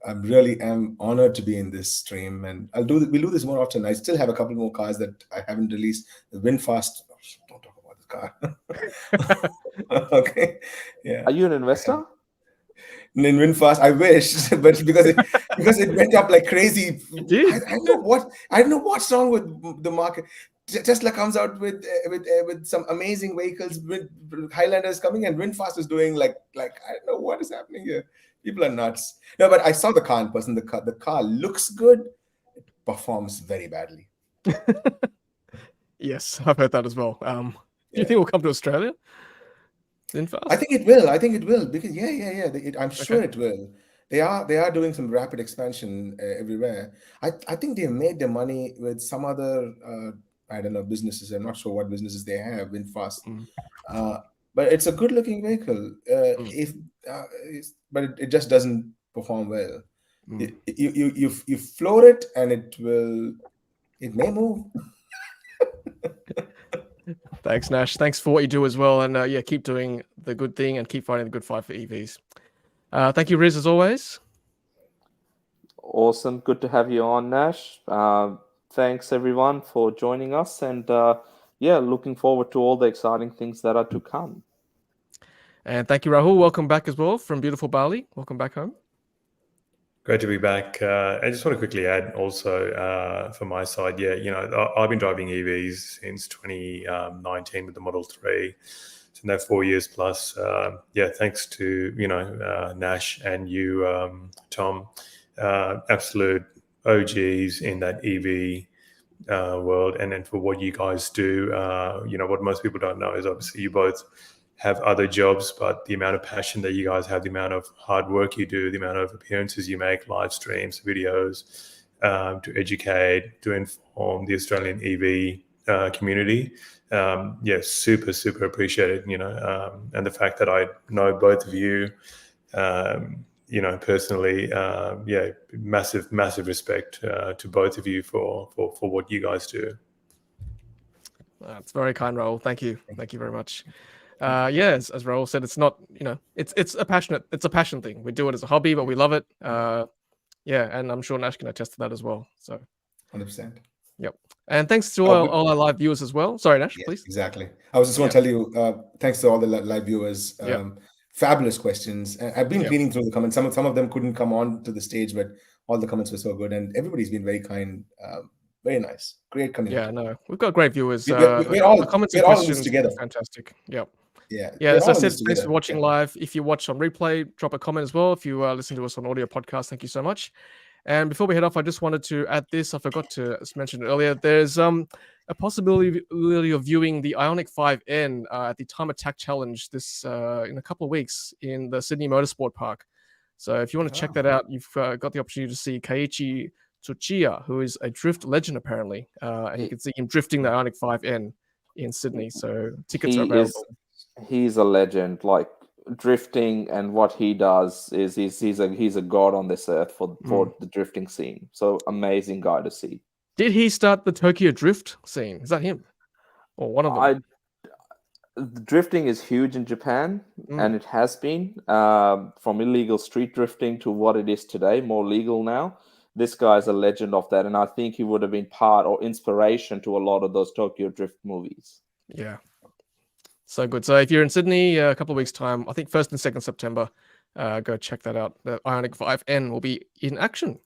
I really am honored to be in this stream, and we'll do this more often. I still have a couple more cars that I haven't released. The VinFast. Oh, don't talk about this car. Okay. Yeah. Are you an investor? In VinFast, I wish, but because it went up like crazy. I don't know what's wrong with the market. Tesla comes out with some amazing vehicles, with Highlanders coming, and VinFast is doing like I don't know what is happening here. People are nuts. No, but I saw the car in person. The car looks good. It performs very badly. Yes, I've heard that as well. Do you think we'll come to Australia? VinFast? I think it will because I'm sure it will. They are doing some rapid expansion everywhere. I think they made their money with some other I don't know businesses. I'm not sure what businesses they have. VinFast, but it's a good looking vehicle. If but it just doesn't perform well. Mm. You floor it and it may move. Thanks, Nash. Thanks for what you do as well. And yeah, keep doing the good thing and keep fighting the good fight for EVs. Thank you, Riz, as always. Awesome. Good to have you on, Nash. Thanks, everyone, for joining us. And yeah, looking forward to all the exciting things that are to come. And thank you, Rahul. Welcome back as well from beautiful Bali. Welcome back home. Great to be back. I just want to quickly add also from my side, I've been driving EVs since 2019 with the Model 3. So now 4 years plus. Thanks to, Nash and you, Tom, absolute OGs in that EV world. And then for what you guys do, what most people don't know is obviously you both have other jobs, but the amount of passion that you guys have, the amount of hard work you do, the amount of appearances you make, live streams, videos, to educate, to inform the Australian EV community. Super, super appreciated, and the fact that I know both of you, personally, massive respect to both of you for what you guys do. That's very kind, Rahul. Thank you. Thank you very much. As Rahul said, it's not, it's a passion thing. We do it as a hobby, but we love it. And I'm sure Nash can attest to that as well. So 100%. Yep. And thanks to all our live viewers as well. Sorry, Nash, please. Exactly. I was just going to tell you, thanks to all the live viewers. Fabulous questions. I've been reading through the comments. Some of them couldn't come on to the stage, but all the comments were so good, and everybody's been very kind. Very nice. Great community. Yeah, no, we've got great viewers. We're all the comments we're and all questions together. Fantastic. Yep. Yeah. As I said, thanks for watching live. If you watch on replay, drop a comment as well. If you listen to us on audio podcast, thank you so much. And before we head off, I just wanted to add this. I forgot to mention it earlier. There's a possibility of viewing the Ioniq 5N at the Time Attack Challenge this in a couple of weeks in the Sydney Motorsport Park. So if you want to check that out, you've got the opportunity to see Keiichi Tsuchiya, who is a drift legend apparently, and you can see him drifting the Ioniq 5N in Sydney. So tickets are available. He's a legend. Like drifting and what he does is he's a god on this earth for the drifting scene. So amazing guy to see. Did he start the Tokyo drift scene? Is that him or one of them? Drifting is huge in Japan, and it has been from illegal street drifting to what it is today, more legal now. This guy's a legend of that, and I think he would have been part or inspiration to a lot of those Tokyo Drift movies. Yeah. So good. So if you're in Sydney a couple of weeks' time, I think 1st and 2nd September, go check that out. The Ioniq 5N will be in action.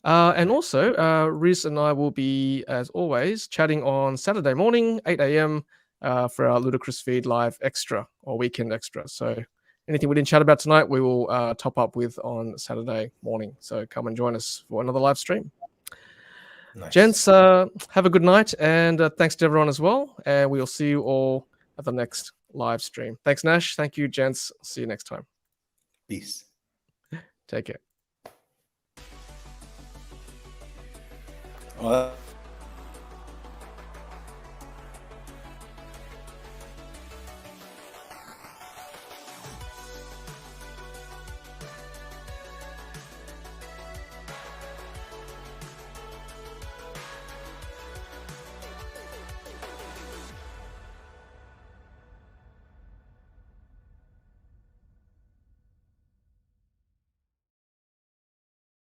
And also, Riz and I will be, as always, chatting on Saturday morning, 8 a.m. For our Ludicrous Feed live extra or weekend extra. So anything we didn't chat about tonight, we will top up with on Saturday morning. So come and join us for another live stream. Nice. Gents, have a good night. And thanks to everyone as well. And we'll see you all at the next live stream. Thanks, Nash. Thank you, gents. See you next time. Peace. Take care. Well,